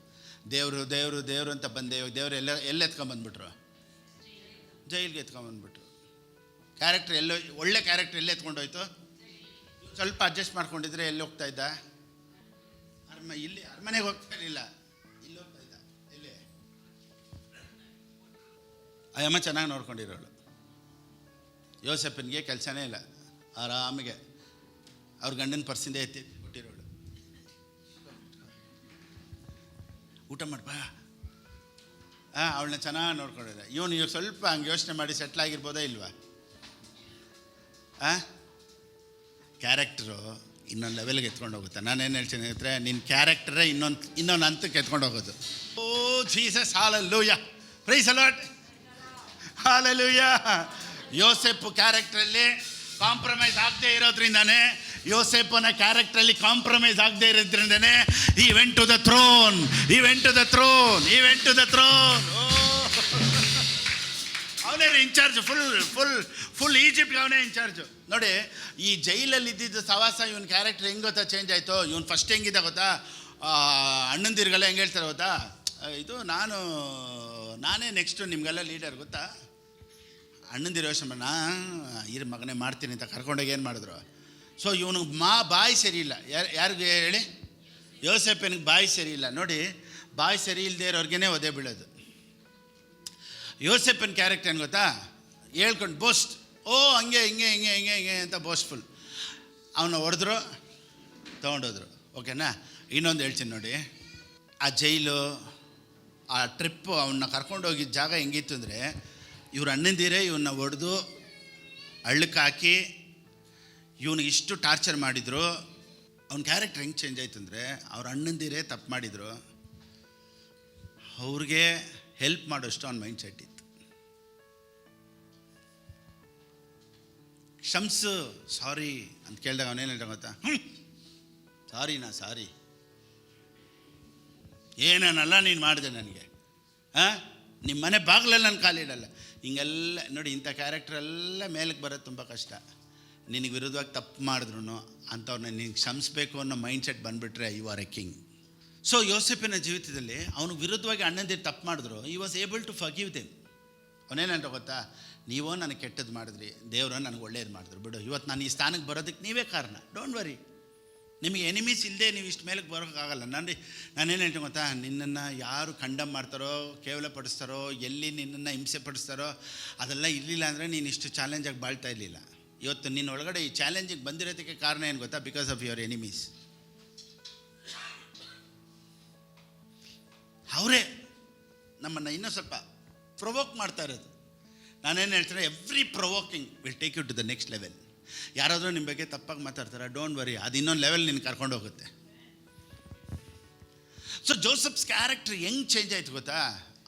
ದೇವರು ಅಂತ ಬಂದೆ, ದೇವರು ಎಲ್ಲ ಎತ್ಕೊಂಬಂದ್ಬಿಟ್ರು, ಜೈಲಿಗೆ ಎತ್ಕೊಂಬಂದ್ಬಿಟ್ರು. ಕ್ಯಾರೆಕ್ಟರ್ ಒಳ್ಳೆ ಕ್ಯಾರೆಕ್ಟರ್ ಎಲ್ಲೇ ಎತ್ಕೊಂಡೋಯ್ತು? ಸ್ವಲ್ಪ ಅಡ್ಜಸ್ಟ್ ಮಾಡ್ಕೊಂಡಿದ್ರೆ ಎಲ್ಲಿ ಹೋಗ್ತಾ ಇದ್ದ? ಇಲ್ಲಿ ಅರಮನೆಗೆ ಹೋಗ್ತಾ ಇರಲಿಲ್ಲ, ಇಲ್ಲಿ ಹೋಗ್ತಾ ಇದ್ದ. ಎಲ್ಲಿ? ಅಯ್ಯಮ್ಮ ಚೆನ್ನಾಗಿ ನೋಡ್ಕೊಂಡಿರೋಳು. ಯೋಸೆಫನಿಗೆ ಕೆಲಸನೇ ಇಲ್ಲ, ಆರಾಮಿಗೆ ಅವ್ರ ಗಂಡನ ಪರ್ಸಿಂದ ಎತ್ತಿ ಕೊಟ್ಟಿರೋಳು. ಊಟ ಮಾಡ್ಬಾ, ಅವಳನ್ನ ಚೆನ್ನಾಗಿ ನೋಡ್ಕೊಂಡಿದ್ದೆ. ಇವನು ಸ್ವಲ್ಪ ಹಂಗೆ ಯೋಚನೆ ಮಾಡಿ ಸೆಟ್ಲ್ ಆಗಿರ್ಬೋದಾ ಇಲ್ವಾ? ಕ್ಯಾರೆಕ್ಟರು ಇನ್ನೊಂದು ಲೆವೆಲ್ಗೆ ಎತ್ಕೊಂಡು ಹೋಗುತ್ತೆ. ನಾನೇನು ಹೇಳ್ತೀನಿ ಅಂದರೆ, ನಿನ್ನ ಕ್ಯಾರೆಕ್ಟರೇ ಇನ್ನೊಂದು ಹಂತಕ್ಕೆ ಎತ್ಕೊಂಡು ಹೋಗೋದು. Oh Jesus, hallelujah, praise the Lord, hallelujah. ಯೋಸೆಫ್ ಕ್ಯಾರೆಕ್ಟ್ರಲ್ಲಿ ಕಾಂಪ್ರಮೈಸ್ ಆಗದೆ ಇರೋದ್ರಿಂದಾನೇ, ಯೋಸೆಫನ ಕ್ಯಾರೆಕ್ಟ್ರಲ್ಲಿ ಕಾಂಪ್ರಮೈಸ್ ಆಗದೆ ಇರೋದ್ರಿಂದಾನೇ he went to the throne. ಅವನೇ ಇನ್ಚಾರ್ಜ್, ಫುಲ್ ಈಜಿಪ್ಟ್ಗೆ ಅವನೇ ಇನ್ಚಾರ್ಜು. ನೋಡಿ, ಈ ಜೈಲಲ್ಲಿ ಇದ್ದಿದ್ದು ಸವಾಸ ಇವನ್ ಕ್ಯಾರೆಕ್ಟರ್ ಹೆಂಗೆ ಗೊತ್ತಾ ಚೇಂಜ್ ಆಯಿತು? ಇವನು ಫಸ್ಟ್ ಹೆಂಗಿದ್ದ ಗೊತ್ತಾ? ಅಣ್ಣಂದಿರ್ಗೆಲ್ಲ ಹೆಂಗೆ ಹೇಳ್ತಾರೆ ಗೊತ್ತಾ? ಇದು ನಾನೇ ನೆಕ್ಸ್ಟು ನಿಮಗೆಲ್ಲ ಲೀಡರ್ ಗೊತ್ತಾ? ಅಣ್ಣಂದಿರು ಯೋಚನೆ ಮಾಡಿ, ಇರು ಮಗನೇ ಮಾಡ್ತೀನಿ ಅಂತ ಕರ್ಕೊಂಡೋಗಿ ಏನು ಮಾಡಿದ್ರು? ಸೊ ಇವನು ಬಾಯಿ ಸರಿ ಇಲ್ಲ. ಯಾರಿಗೆ ಹೇಳಿ? ಯೋಸೆಫನಿಗೆ ಬಾಯಿ ಸರಿ ಇಲ್ಲ. ನೋಡಿ, ಬಾಯಿ ಸರಿ ಇಲ್ಲದೆ ಇರೋರ್ಗೇ ಒದೆ ಬೀಳೋದು. ಯೋಸೆಫನ್ ಕ್ಯಾರೆಕ್ಟರ್ ಏನು ಗೊತ್ತಾ? ಹೇಳ್ಕೊಂಡು ಬೋಸ್ಟ್, ಹಂಗೆ ಅಂತ ಬೋಸ್ಟ್ಫುಲ್. ಅವನ್ನ ಹೊಡೆದ್ರು, ತೊಗೊಂಡೋದ್ರು. ಓಕೆನಾ? ಇನ್ನೊಂದು ಹೇಳ್ತೀನಿ ನೋಡಿ, ಆ ಜೈಲು, ಆ ಟ್ರಿಪ್ಪು, ಅವನ್ನ ಕರ್ಕೊಂಡೋಗಿದ್ದ ಜಾಗ ಹೆಂಗಿತ್ತು ಅಂದರೆ, ಇವ್ರ ಅಣ್ಣಂದಿರೇ ಇವನ್ನ ಹೊಡೆದು ಹಳ್ಳಕ್ಕೆ ಹಾಕಿ ಇವನಿಗೆ ಇಷ್ಟು ಟಾರ್ಚರ್ ಮಾಡಿದರು. ಅವನ ಕ್ಯಾರೆಕ್ಟರ್ ಹೆಂಗೆ ಚೇಂಜ್ ಆಯ್ತು ಅಂದರೆ, ಅವ್ರ ಅಣ್ಣಂದಿರೇ ತಪ್ಪು ಮಾಡಿದರು, ಅವ್ರಿಗೆ ಹೆಲ್ಪ್ ಮಾಡೋಷ್ಟು ಅವ್ನ ಮೈಂಡ್ ಸೆಟ್ ಇತ್ತು. ಕ್ಷಮ್ಸು, ಸಾರಿ ಅಂತ ಕೇಳಿದಾಗ ಅವನೇನು ಹೇಳ್ದ ಗೊತ್ತಾ? ಸಾರಿ, ಏನನ್ನಲ್ಲ ನೀನು ಮಾಡಿದೆ ನನಗೆ, ನಿಮ್ಮ ಮನೆ ಬಾಗಿಲಲ್ಲಿ ನನ್ನ ಕಾಲಿಡಲ್ಲ. ಹಿಂಗೆಲ್ಲ ನೋಡಿ, ಇಂಥ ಕ್ಯಾರೆಕ್ಟ್ರೆಲ್ಲ ಮೇಲಕ್ಕೆ ಬರೋದು ತುಂಬ ಕಷ್ಟ. ನಿನಗೆ ವಿರುದ್ಧವಾಗಿ ತಪ್ಪು ಮಾಡಿದ್ರು ಅಂಥವ್ರನ್ನ ನೀನು ಕ್ಷಮಿಸ್ಬೇಕು ಅನ್ನೋ ಮೈಂಡ್ ಸೆಟ್ ಬಂದುಬಿಟ್ರೆ you are a king. So ಯೋಸೆಫಿನ ಜೀವಿತದಲ್ಲಿ ಅವನು ವಿರುದ್ಧವಾಗಿ ಅಣ್ಣಂದಿರು ತಪ್ಪು ಮಾಡಿದ್ರು, he was able to forgive them. ಅವನೇನಂತ ಗೊತ್ತಾ? ನೀವೋ ನನಗೆ ಕೆಟ್ಟದ್ದು ಮಾಡಿದ್ರಿ, ದೇವರು ನನಗೆ ಒಳ್ಳೇದು ಮಾಡಿದ್ರು, ಬಿಡು, ಇವತ್ತು ನಾನು ಈ ಸ್ಥಾನಕ್ಕೆ ಬರೋದಕ್ಕೆ ನೀವೇ ಕಾರಣ, ಡೋಂಟ್ ವರಿ, ನಿಮಗೆ ಎನಿಮೀಸ್ ಇಲ್ಲದೆ ನೀವು ಇಷ್ಟು ಮೇಲಕ್ಕೆ ಬರೋಕ್ಕಾಗಲ್ಲ. ನಾನೇನು ಹೇಳ್ತೀನಿ ಗೊತ್ತಾ, ನಿನ್ನನ್ನು ಯಾರು ಕಂಡಮ್ ಮಾಡ್ತಾರೋ, ಕೇವಲ ಪಡಿಸ್ತಾರೋ, ಎಲ್ಲಿ ನಿನ್ನನ್ನು ಹಿಂಸೆ ಪಡಿಸ್ತಾರೋ ಅದೆಲ್ಲ ಇರಲಿಲ್ಲ ಅಂದರೆ ನೀನು ಇಷ್ಟು ಚಾಲೆಂಜಾಗಿ ಬಾಳ್ತಾ ಇರಲಿಲ್ಲ. ಇವತ್ತು ನಿನ್ನ ಒಳಗಡೆ ಈ ಚಾಲೆಂಜಿಗೆ ಬಂದಿರೋದಕ್ಕೆ ಕಾರಣ ಏನು ಗೊತ್ತಾ? Because of your enemies. ಅವರೇ ನಮ್ಮನ್ನು ಇನ್ನೂ ಸ್ವಲ್ಪ ಪ್ರೊವೋಕ್ ಮಾಡ್ತಾ ಇರೋದು. ನಾನೇನು ಹೇಳ್ತೀನಿ, every provoking will take you to the next level. ಯಾರಾದರೂ ನಿಮ್ಮ ಬಗ್ಗೆ ತಪ್ಪಾಗಿ ಮಾತಾಡ್ತಾರೆ, ಡೋಂಟ್ ವರಿ, ಅದು ಇನ್ನೊಂದು ಲೆವೆಲ್ ನಿನ್ನ ಕರ್ಕೊಂಡು ಹೋಗುತ್ತೆ. ಸೊ ಜೋಸೆಫ್ಸ್ ಕ್ಯಾರೆಕ್ಟರ್ ಹೆಂಗೆ ಚೇಂಜ್ ಆಯಿತು ಗೊತ್ತಾ?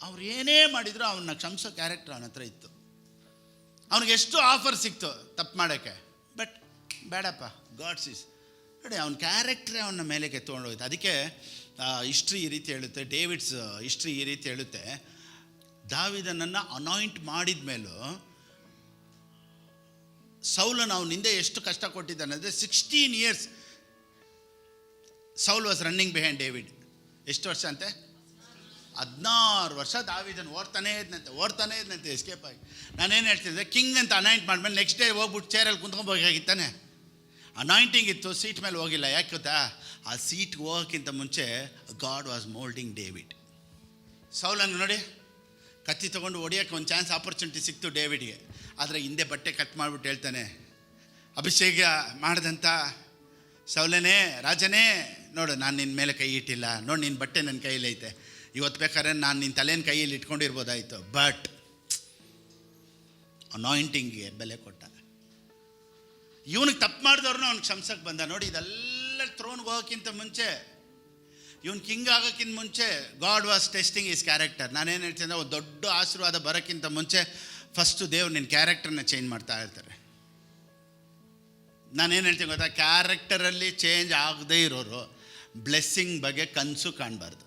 ಅವ್ರು ಏನೇ ಮಾಡಿದ್ರು ಅವನ್ನ ಕ್ಷಮಿಸೋ ಕ್ಯಾರೆಕ್ಟರ್ ಅವನ ಹತ್ರ ಇತ್ತು. ಅವ್ನಿಗೆ ಎಷ್ಟು ಆಫರ್ ಸಿಕ್ತು ತಪ್ಪು ಮಾಡೋಕ್ಕೆ, ಬಟ್ ಬೇಡಪ್ಪ, ಗಾಡ್ಸ್ ಇಸ್ ನೋಡಿ, ಅವನ ಕ್ಯಾರೆಕ್ಟ್ರೇ ಅವನ ಮೇಲೆಗೆ ತೊಗೊಂಡೋಯ್ತು. ಅದಕ್ಕೆ ಹಿಸ್ಟ್ರಿ ಈ ರೀತಿ ಹೇಳುತ್ತೆ, ಡೇವಿಡ್ಸ್ ಹಿಸ್ಟ್ರಿ ಈ ರೀತಿ ಹೇಳುತ್ತೆ, ದಾವೀದನನ್ನು ಅನಾಯಿಂಟ್ ಮಾಡಿದ ಮೇಲೂ ಸೌಲನ ಅವನ ಹಿಂದೆ ಎಷ್ಟು ಕಷ್ಟ ಕೊಟ್ಟಿದ್ದಾನೆ ಅಂದರೆ 16 years Saul was running behind David. ಎಷ್ಟು ವರ್ಷ ಅಂತೆ? 16 ವರ್ಷ ದಾವೀದನ ಓಡ್ತಾನೇ ಇದ್ನಂತೆ ಎಸ್ಕೇಪ್ ಆಗಿ. ನಾನೇನು ಹೇಳ್ತಿದ್ದೆ, ಕಿಂಗ್ ಅಂತ ಅನಾಯಿಂಟ್ ಮಾಡಿದ್ಮೇಲೆ ನೆಕ್ಸ್ಟ್ ಡೇ ಹೋಗ್ಬಿಟ್ಟು ಚೇರಲ್ಲಿ ಕುಂತ್ಕೊಂಬೋಗಿತ್ತಾನೆ. ಅನಾಯಿಂಟಿಂಗ್ ಇತ್ತು, ಸೀಟ್ ಮೇಲೆ ಹೋಗಿಲ್ಲ. ಯಾಕೆ ಗೊತ್ತಾ? ಆ ಸೀಟ್ಗೆ ಹೋಗೋಕ್ಕಿಂತ ಮುಂಚೆ ಗಾಡ್ ವಾಸ್ ಮೋಲ್ಡಿಂಗ್ ಡೇವಿಡ್. ಸೌಲನ್ನು ನೋಡಿ, ಕತ್ತಿ ತೊಗೊಂಡು ಹೊಡಿಯೋಕ್ಕೆ ಒಂದು ಚಾನ್ಸ್ ಆಪರ್ಚುನಿಟಿ ಸಿಕ್ತು ಡೇವಿಡ್ಗೆ. ಆದರೆ ಹಿಂದೆ ಬಟ್ಟೆ ಕಟ್ ಮಾಡಿಬಿಟ್ಟು ಹೇಳ್ತಾನೆ, ಅಭಿಷೇಕ ಮಾಡಿದಂಥ ಸೌಲನೇ, ರಾಜನೇ, ನೋಡು ನಾನು ನಿನ್ನ ಮೇಲೆ ಕೈ ಇಟ್ಟಿಲ್ಲ, ನೋಡಿ ನಿನ್ನ ಬಟ್ಟೆ ನನ್ನ ಕೈಯಲ್ಲಿ ಐತೆ, ಇವತ್ತು ಬೇಕಾದ್ರೆ ನಾನು ನಿನ್ನ ತಲೆನ ಕೈಯಲ್ಲಿ ಇಟ್ಕೊಂಡಿರ್ಬೋದಾಯಿತು, ಬಟ್ ಅನಾಯಿಂಟಿಂಗ್ಗೆ ಬೆಲೆ ಕೊಟ್ಟ. ಇವನಿಗೆ ತಪ್ಪು ಮಾಡಿದವ್ರನ್ನ ಅವ್ನಿಗೆ ಕ್ಷಮಿಸಕ್ಕೆ ಬಂದ. ನೋಡಿ, ಇದೆಲ್ಲ ಥ್ರೋನ್ಗೆ ಹೋಗೋಕ್ಕಿಂತ ಮುಂಚೆ, ಇವನು ಕಿಂಗ್ ಆಗೋಕ್ಕಿಂತ ಮುಂಚೆ god was testing is character. ನಾನೇನು ಹೇಳ್ತೀನಿ ಅಂದರೆ, ಒಂದು ದೊಡ್ಡ ಆಶೀರ್ವಾದ ಬರೋಕ್ಕಿಂತ ಮುಂಚೆ ಫಸ್ಟು ದೇವ್ರು ನಿನ್ನ ಕ್ಯಾರೆಕ್ಟರ್ನ ಚೇಂಜ್ ಮಾಡ್ತಾ ಇರ್ತಾರೆ. ನಾನೇನು ಹೇಳ್ತೀನಿ ಗೊತ್ತಾ, ಕ್ಯಾರೆಕ್ಟರಲ್ಲಿ ಚೇಂಜ್ ಆಗದೇ ಇರೋರು ಬ್ಲೆಸ್ಸಿಂಗ್ ಬಗ್ಗೆ ಕನಸು ಕಾಣಬಾರ್ದು.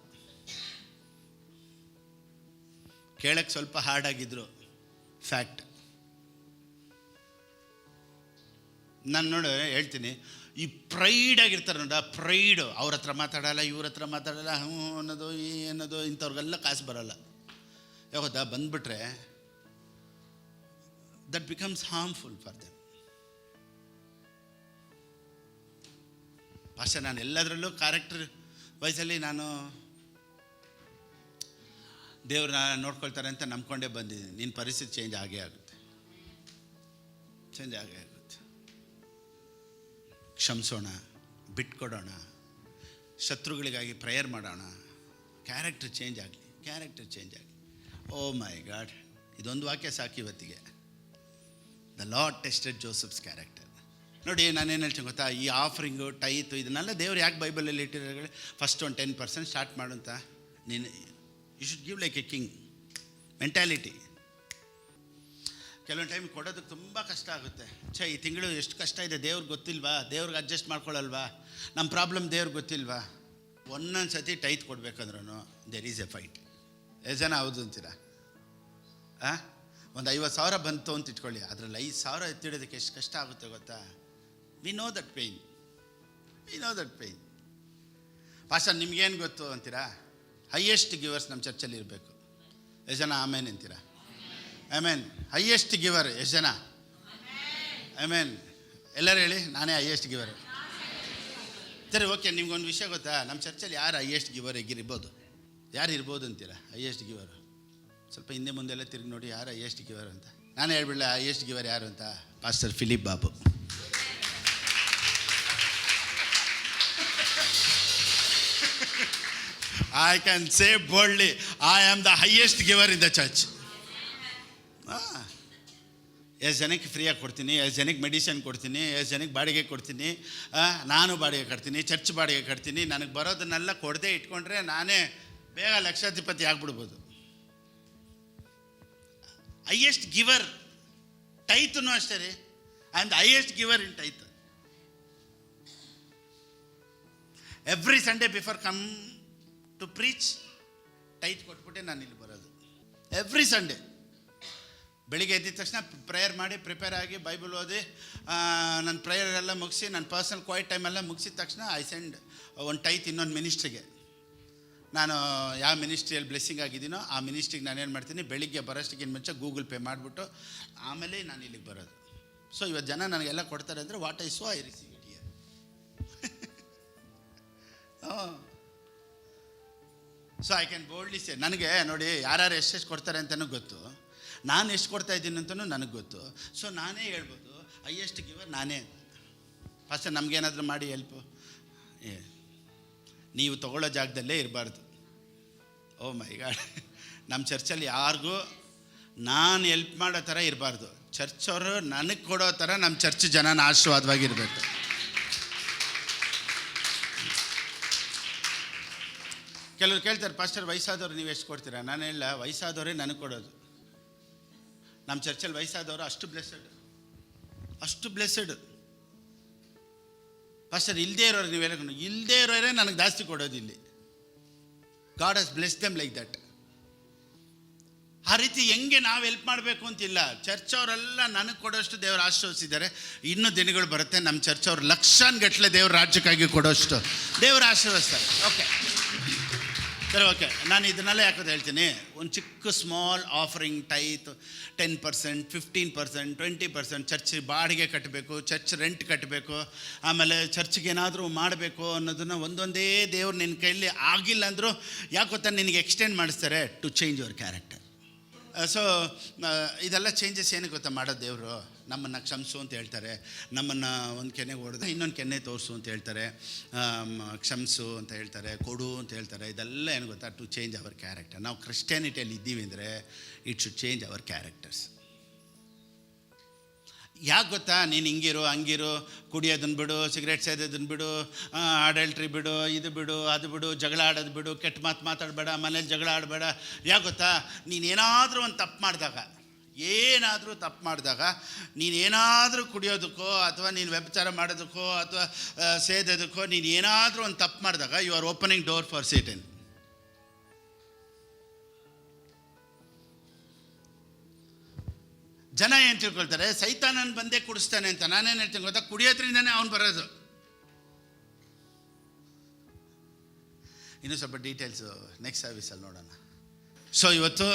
ಕೇಳಕ್ಕೆ ಸ್ವಲ್ಪ ಹಾರ್ಡಾಗಿದ್ರು, ಫ್ಯಾಕ್ಟ್. ನಾನು ನೋಡಿ ಹೇಳ್ತೀನಿ, ಈ ಪ್ರೈಡ್ ಆಗಿರ್ತಾರೆ ನೋಡ, ಪ್ರೈಡು, ಅವ್ರ ಹತ್ರ ಮಾತಾಡಲ್ಲ, ಇವ್ರ ಹತ್ರ ಮಾತಾಡಲ್ಲ, ಅನ್ನೋದು ಅನ್ನೋದು, ಇಂಥವ್ರಿಗೆಲ್ಲ ಕಾಸು ಬರೋಲ್ಲ. ಯಾವತ್ತಾ ಬಂದುಬಿಟ್ರೆ that becomes harmful for them. ಭಾಷೆ ನಾನು ಎಲ್ಲದರಲ್ಲೂ ಕ್ಯಾರೆಕ್ಟರ್ ವಯಸ್ಸಲ್ಲಿ ನಾನು ದೇವ್ರನ್ನ ನೋಡ್ಕೊಳ್ತಾರೆ ಅಂತ ನಂಬ್ಕೊಂಡೇ ಬಂದಿದ್ದೀನಿ. ನಿನ್ನ ಪರಿಸ್ಥಿತಿ ಚೇಂಜ್ ಆಗೇ ಆಗುತ್ತೆ. ಕ್ಷಮಿಸೋಣ, ಬಿಟ್ಕೊಡೋಣ, ಶತ್ರುಗಳಿಗಾಗಿ ಪ್ರೇಯರ್ ಮಾಡೋಣ, ಕ್ಯಾರೆಕ್ಟರ್ ಚೇಂಜ್ ಆಗಲಿ. ಓ ಮೈ ಗಾಡ್, ಇದೊಂದು ವಾಕ್ಯ ಸಾಕು ಇವತ್ತಿಗೆ. The Lord tested Joseph's character. ನೋಡಿ, ನಾನೇನು ಹೇಳ್ತೀನಿ ಗೊತ್ತಾ, ಈ ಆಫರಿಂಗು, ಟೈತು, ಇದನ್ನೆಲ್ಲ ದೇವ್ರು ಯಾಕೆ ಬೈಬಲಲ್ಲಿ ಇಟ್ಟಿರೋ? ಫಸ್ಟ್ ಒಂದು 10% ಸ್ಟಾರ್ಟ್ ಮಾಡುವಂತ. ನೀನು you should give like a king mentality. ಕೆಲವೊಂದು ಟೈಮ್ ಕೊಡೋದಕ್ಕೆ ತುಂಬ ಕಷ್ಟ ಆಗುತ್ತೆ. ಈ ತಿಂಗಳು ಎಷ್ಟು ಕಷ್ಟ ಇದೆ ದೇವ್ರಿಗೆ ಗೊತ್ತಿಲ್ವಾ? ದೇವ್ರಿಗೆ ಅಡ್ಜಸ್ಟ್ ಮಾಡ್ಕೊಳ್ಳಲ್ವಾ? ನಮ್ಮ ಪ್ರಾಬ್ಲಮ್ ದೇವ್ರಿಗೆ ಗೊತ್ತಿಲ್ವಾ? ಒಂದೊಂದು ಸತಿ ಟೈತ್ ಕೊಡ್ಬೇಕಂದ್ರೂ ದೇರ್ ಈಸ್ ಎ ಫೈಟ್. ಎಷ್ಟು ಜನ ಹೌದು ಅಂತೀರಾ? ಒಂದು 50,000 ಬಂತು ಅಂತ ಇಟ್ಕೊಳ್ಳಿ, ಅದರಲ್ಲಿ 5,000 ಎತ್ತಿಡೋದಕ್ಕೆ ಎಷ್ಟು ಕಷ್ಟ ಆಗುತ್ತೆ ಗೊತ್ತಾ? We know that pain. Pastor ನಿಮ್ಗೇನು ಗೊತ್ತು ಅಂತೀರಾ? ಹೈಯೆಸ್ಟ್ ಗಿವರ್ಸ್ ನಮ್ಮ ಚರ್ಚಲ್ಲಿ ಇರಬೇಕು. ಎಷ್ಟು ಜನ ಆಮೇನ್ ಅಂತೀರಾ? ಆಮೇನ್. ಹೈಯೆಸ್ಟ್ ಗಿವರ್ ಎಷ್ಟು ಜನ? ಆಮೇನ್. ಎಲ್ಲರೂ ಹೇಳಿ, ನಾನೇ ಹೈಯೆಸ್ಟ್ ಗಿವರ್. ಸರಿ, ಓಕೆ. ನಿಮ್ಗೊಂದು ವಿಷಯ ಗೊತ್ತಾ? ನಮ್ಮ ಚರ್ಚಲ್ಲಿ ಯಾರು ಹೈಯೆಸ್ಟ್ ಗಿವರ್ ಇರ್ಬೋದು? ಯಾರು ಇರ್ಬೋದು ಅಂತೀರಾ ಹೈಯೆಸ್ಟ್ ಗಿವರ್? ಸ್ವಲ್ಪ ಹಿಂದೆ ಮುಂದೆ ಎಲ್ಲ ತಿರುಗಿ ನೋಡಿ, ಯಾರು ಹೈಯೆಸ್ಟ್ ಗಿವರ್ ಅಂತ. ನಾನೇ ಹೇಳ್ಬಿಡಲ ಹೈಯೆಸ್ಟ್ ಗಿವರ್ ಯಾರು ಅಂತ? Pastor Philip Babu. I can say boldly, I am the highest giver in the church. ಎಷ್ಟು ಜನಕ್ಕೆ ಫ್ರೀಯಾಗಿ ಕೊಡ್ತೀನಿ, ಎಷ್ಟು ಜನಕ್ಕೆ ಮೆಡಿಸಿನ್ ಕೊಡ್ತೀನಿ, ಎಷ್ಟು ಜನಕ್ಕೆ ಬಾಡಿಗೆ ಕೊಡ್ತೀನಿ, ನಾನು ಬಾಡಿಗೆ ಕಟ್ತೀನಿ, ಚರ್ಚ್ ಬಾಡಿಗೆ ಕಟ್ತೀನಿ. ನನಗೆ ಬರೋದನ್ನೆಲ್ಲ ಕೊಡದೆ ಇಟ್ಕೊಂಡ್ರೆ ನಾನೇ ಬೇಗ ಲಕ್ಷಾಧಿಪತಿ ಆಗ್ಬಿಡ್ಬೋದು. ಹೈಯೆಸ್ಟ್ ಗಿವರ್. ಟೈತೂ ಅಷ್ಟೇ ರೀ, I am the highest giver in tithe. Every Sunday before come to preach tithe ಕೊಟ್ಬಿಟ್ಟೆ ನಾನು ಇಲ್ಲಿ ಬರೋದು. ಎವ್ರಿ ಸಂಡೇ ಬೆಳಿಗ್ಗೆ ಎದ್ದಿದ ತಕ್ಷಣ ಪ್ರೇಯರ್ ಮಾಡಿ, ಪ್ರಿಪೇರ್ ಆಗಿ, ಬೈಬಲ್ ಓದಿ, ನನ್ನ ಪ್ರೇಯರ್ ಎಲ್ಲ ಮುಗಿಸಿ, ನನ್ನ ಪರ್ಸನಲ್ ಕ್ವೈಟ್ ಟೈಮೆಲ್ಲ ಮುಗಿಸಿದ ತಕ್ಷಣ ಐ ಸೆಂಡ್ ಒಂದು ಟೈತ್ ಇನ್ನೊಂದು ಮಿನಿಸ್ಟ್ರಿಗೆ. ನಾನು ಯಾವ ಮಿನಿಸ್ಟ್ರಿಯಲ್ಲಿ ಬ್ಲೆಸ್ಸಿಂಗ್ ಆಗಿದ್ದೀನೋ ಆ ಮಿನಿಸ್ಟ್ರಿಗೆ ನಾನೇನು ಮಾಡ್ತೀನಿ, ಬೆಳಿಗ್ಗೆ ಬರೋಷ್ಟಿಗಿಂತ ಮುಂಚೆ ಗೂಗಲ್ ಪೇ ಮಾಡಿಬಿಟ್ಟು ಆಮೇಲೆ ನಾನು ಇಲ್ಲಿಗೆ ಬರೋದು. ಸೊ ಇವತ್ತು ಜನ ನನಗೆಲ್ಲ ಕೊಡ್ತಾರೆ ಅಂದರೆ what I sow I receive it here. So I can boldly say, ನನಗೆ ನೋಡಿ ಯಾರ್ಯಾರು ಎಷ್ಟೆಷ್ಟು ಕೊಡ್ತಾರೆ ಅಂತಲೂ ಗೊತ್ತು, ನಾನು ಎಷ್ಟು ಕೊಡ್ತಾ ಇದ್ದೀನಿ ಅಂತಲೂ ನನಗೆ ಗೊತ್ತು. ಸೊ ನಾನೇ ಹೇಳ್ಬೋದು ಹೈಯೆಸ್ಟ್ ಗಿವರ್ ನಾನೇ. ಫಸ್ಟ್ ನಮಗೇನಾದರೂ ಮಾಡಿ ಹೆಲ್ಪು, ನೀವು ತೊಗೊಳ್ಳೋ ಜಾಗದಲ್ಲೇ ಇರಬಾರ್ದು. ಓ ಮೈ ಗಾಡ್, ನಮ್ಮ ಚರ್ಚಲ್ಲಿ ಯಾರಿಗೂ ನಾನು ಹೆಲ್ಪ್ ಮಾಡೋ ಥರ ಇರಬಾರ್ದು. ಚರ್ಚವರು ನನಗೆ ಕೊಡೋ ಥರ ನಮ್ಮ ಚರ್ಚ್ ಜನನ ಆಶೀರ್ವಾದವಾಗಿರಬೇಕು. ಕೆಲವ್ರು ಕೇಳ್ತಾರೆ, ಪಾಸ್ಟರ್ ವಯಸ್ಸಾದವ್ರು ನೀವು ಎಷ್ಟು ಕೊಡ್ತೀರಾ? ನಾನು ಹೇಳ, ವಯಸ್ಸಾದವರೇ ನನಗೆ ಕೊಡೋದು. ನಮ್ಮ ಚರ್ಚಲ್ಲಿ ವಯಸ್ಸಾದವರು ಅಷ್ಟು ಬ್ಲೆಸ್ಸಡ್. ಪಾಸ್ಟರ್ ಇಲ್ಲದೇ ಇರೋರು ನೀವೆಲ್ಲ, ಇಲ್ಲದೇ ಇರೋರೇ ನನಗೆ ಜಾಸ್ತಿ ಕೊಡೋದು ಇಲ್ಲಿ. ಗಾಡ್ ಹಸ್ ಬ್ಲೆಸ್ ದೆಮ್ ಲೈಕ್ ದಟ್. ಆ ರೀತಿ ಹೆಂಗೆ ನಾವು ಹೆಲ್ಪ್ ಮಾಡಬೇಕು ಅಂತಿಲ್ಲ. ಚರ್ಚ್ ಅವರೆಲ್ಲ ನನಗೆ ಕೊಡೋಷ್ಟು ದೇವರು ಆಶೀರ್ವದಿಸಿದ್ದಾರೆ. ಇನ್ನೂ ದಿನಗಳು ಬರುತ್ತೆ ನಮ್ಮ ಚರ್ಚ್ ಅವ್ರು ಲಕ್ಷಾನುಗಟ್ಟಲೆ ದೇವ್ರ ರಾಜ್ಯಕ್ಕಾಗಿ ಕೊಡೋಷ್ಟು ದೇವರು ಆಶೀರ್ವದಿಸ್ತಾರೆ. ಓಕೆ ಸರಿ, ಓಕೆ. ನಾನು ಇದನ್ನೆಲ್ಲ ಯಾಕಂತ ಹೇಳ್ತೀನಿ, ಒಂದು ಚಿಕ್ಕ ಸ್ಮಾಲ್ ಆಫರಿಂಗ್ ಟೈತ್ 10%, 15%, 20% ಚರ್ಚ್ ಬಾಡಿಗೆ ಕಟ್ಟಬೇಕು, ಚರ್ಚ್ ರೆಂಟ್ ಕಟ್ಟಬೇಕು, ಆಮೇಲೆ ಚರ್ಚ್ಗೆ ಏನಾದರೂ ಮಾಡಬೇಕು ಅನ್ನೋದನ್ನು ಒಂದೊಂದೇ ದೇವ್ರು ನಿನ್ನ ಕೈಯಲ್ಲಿ ಆಗಿಲ್ಲ ಅಂದರೂ ಯಾಕೆ ಗೊತ್ತಾ ನಿನಗೆ ಎಕ್ಸ್ಟೆಂಡ್ ಮಾಡಿಸ್ತಾರೆ to change your character. So ಇದೆಲ್ಲ ಚೇಂಜಸ್ ಏನಕ್ಕೆ ಗೊತ್ತಾ ಮಾಡೋದು? ದೇವರು ನಮ್ಮನ್ನು ಕ್ಷಮಿಸು ಅಂತ ಹೇಳ್ತಾರೆ, ನಮ್ಮನ್ನು ಒಂದು ಕೆನೆ ಹೊಡೆದು ಇನ್ನೊಂದು ಕೆನೆ ತೋರಿಸು ಅಂತ ಹೇಳ್ತಾರೆ, ಕ್ಷಮಿಸು ಅಂತ ಹೇಳ್ತಾರೆ, ಕೊಡು ಅಂತ ಹೇಳ್ತಾರೆ. ಇದೆಲ್ಲ ಏನು ಗೊತ್ತಾ? To change our character. ನಾವು ಕ್ರಿಶ್ಚಿಯಾನಿಟಿಯಲ್ಲಿ ಇದ್ದೀವಿ ಅಂದರೆ it should change our characters. ಯಾಕೆ ಗೊತ್ತಾ? ನೀನು ಹಿಂಗಿರು ಹಂಗಿರು, ಕುಡಿಯೋದನ್ನು ಬಿಡು, ಸಿಗರೇಟ್ ಸೇದೋದನ್ನು ಬಿಡು, ಅಡಲ್ಟ್ರಿ ಬಿಡು, ಇದು ಬಿಡು, ಅದು ಬಿಡು, ಜಗಳ ಆಡೋದು ಬಿಡು, ಕೆಟ್ಟ ಮಾತು ಮಾತಾಡಬೇಡ, ಮನೇಲಿ ಜಗಳ ಆಡಬೇಡ. ಯಾಕೆ ಗೊತ್ತಾ? ನೀನೇನಾದರೂ ಒಂದು ತಪ್ಪು ಮಾಡಿದಾಗ, ನೀನೇನಾದರೂ ಕುಡಿಯೋದಕ್ಕೋ ಅಥವಾ ನೀನು ವ್ಯಭಿಚಾರ ಮಾಡೋದಕ್ಕೋ ಅಥವಾ ಸೇದೋದಕ್ಕೋ ನೀನು ಏನಾದರೂ ಒಂದು ತಪ್ಪು ಮಾಡಿದಾಗ you are opening door for Satan. ಜನ ಏನು ತಿಳ್ಕೊಳ್ತಾರೆ? ಸೈತಾನನ ಬಂದೇ ಕುಡಿಸ್ತಾನೆ ಅಂತ. ನಾನೇನು ಹೇಳ್ತೀನಿ ಗೊತ್ತಾ? ಕುಡಿಯೋದ್ರಿಂದನೇ ಅವನು ಬರೋದು. ಇನ್ನೂ ಸ್ವಲ್ಪ ಡೀಟೇಲ್ಸು ನೆಕ್ಸ್ಟ್ ಸರ್ವಿಸಲ್ಲಿ ನೋಡೋಣ. ಸೊ ಇವತ್ತು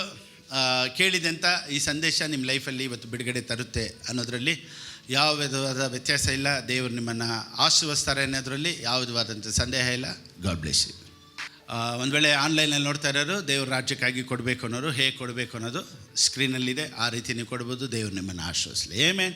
ಕೇಳಿದಂಥ ಈ ಸಂದೇಶ ನಿಮ್ಮ ಲೈಫಲ್ಲಿ ಇವತ್ತು ಬಿಡುಗಡೆ ತರುತ್ತೆ ಅನ್ನೋದರಲ್ಲಿ ಯಾವ ವಿಧವಾದ ವ್ಯತ್ಯಾಸ ಇಲ್ಲ. ದೇವರು ನಿಮ್ಮನ್ನು ಆಶೀರ್ವದಿಸ್ತಾರೆ ಅನ್ನೋದರಲ್ಲಿ ಯಾವ ವಿಧವಾದಂಥ ಸಂದೇಹ ಇಲ್ಲ. God bless you. ಒಂದು ವೇಳೆ ಆನ್ಲೈನಲ್ಲಿ ನೋಡ್ತಾ ಇರೋರು, ದೇವ್ರ ರಾಜ್ಯಕ್ಕಾಗಿ ಕೊಡಬೇಕು ಅನ್ನೋರು ಹೇಗೆ ಕೊಡಬೇಕು ಅನ್ನೋದು ಸ್ಕ್ರೀನಲ್ಲಿದೆ. ಆ ರೀತಿ ನೀವು ಕೊಡ್ಬೋದು. ದೇವ್ರು ನಿಮ್ಮನ್ನು ಆಶೀರ್ವದಿಸಲಿ. ಆಮೆನ್.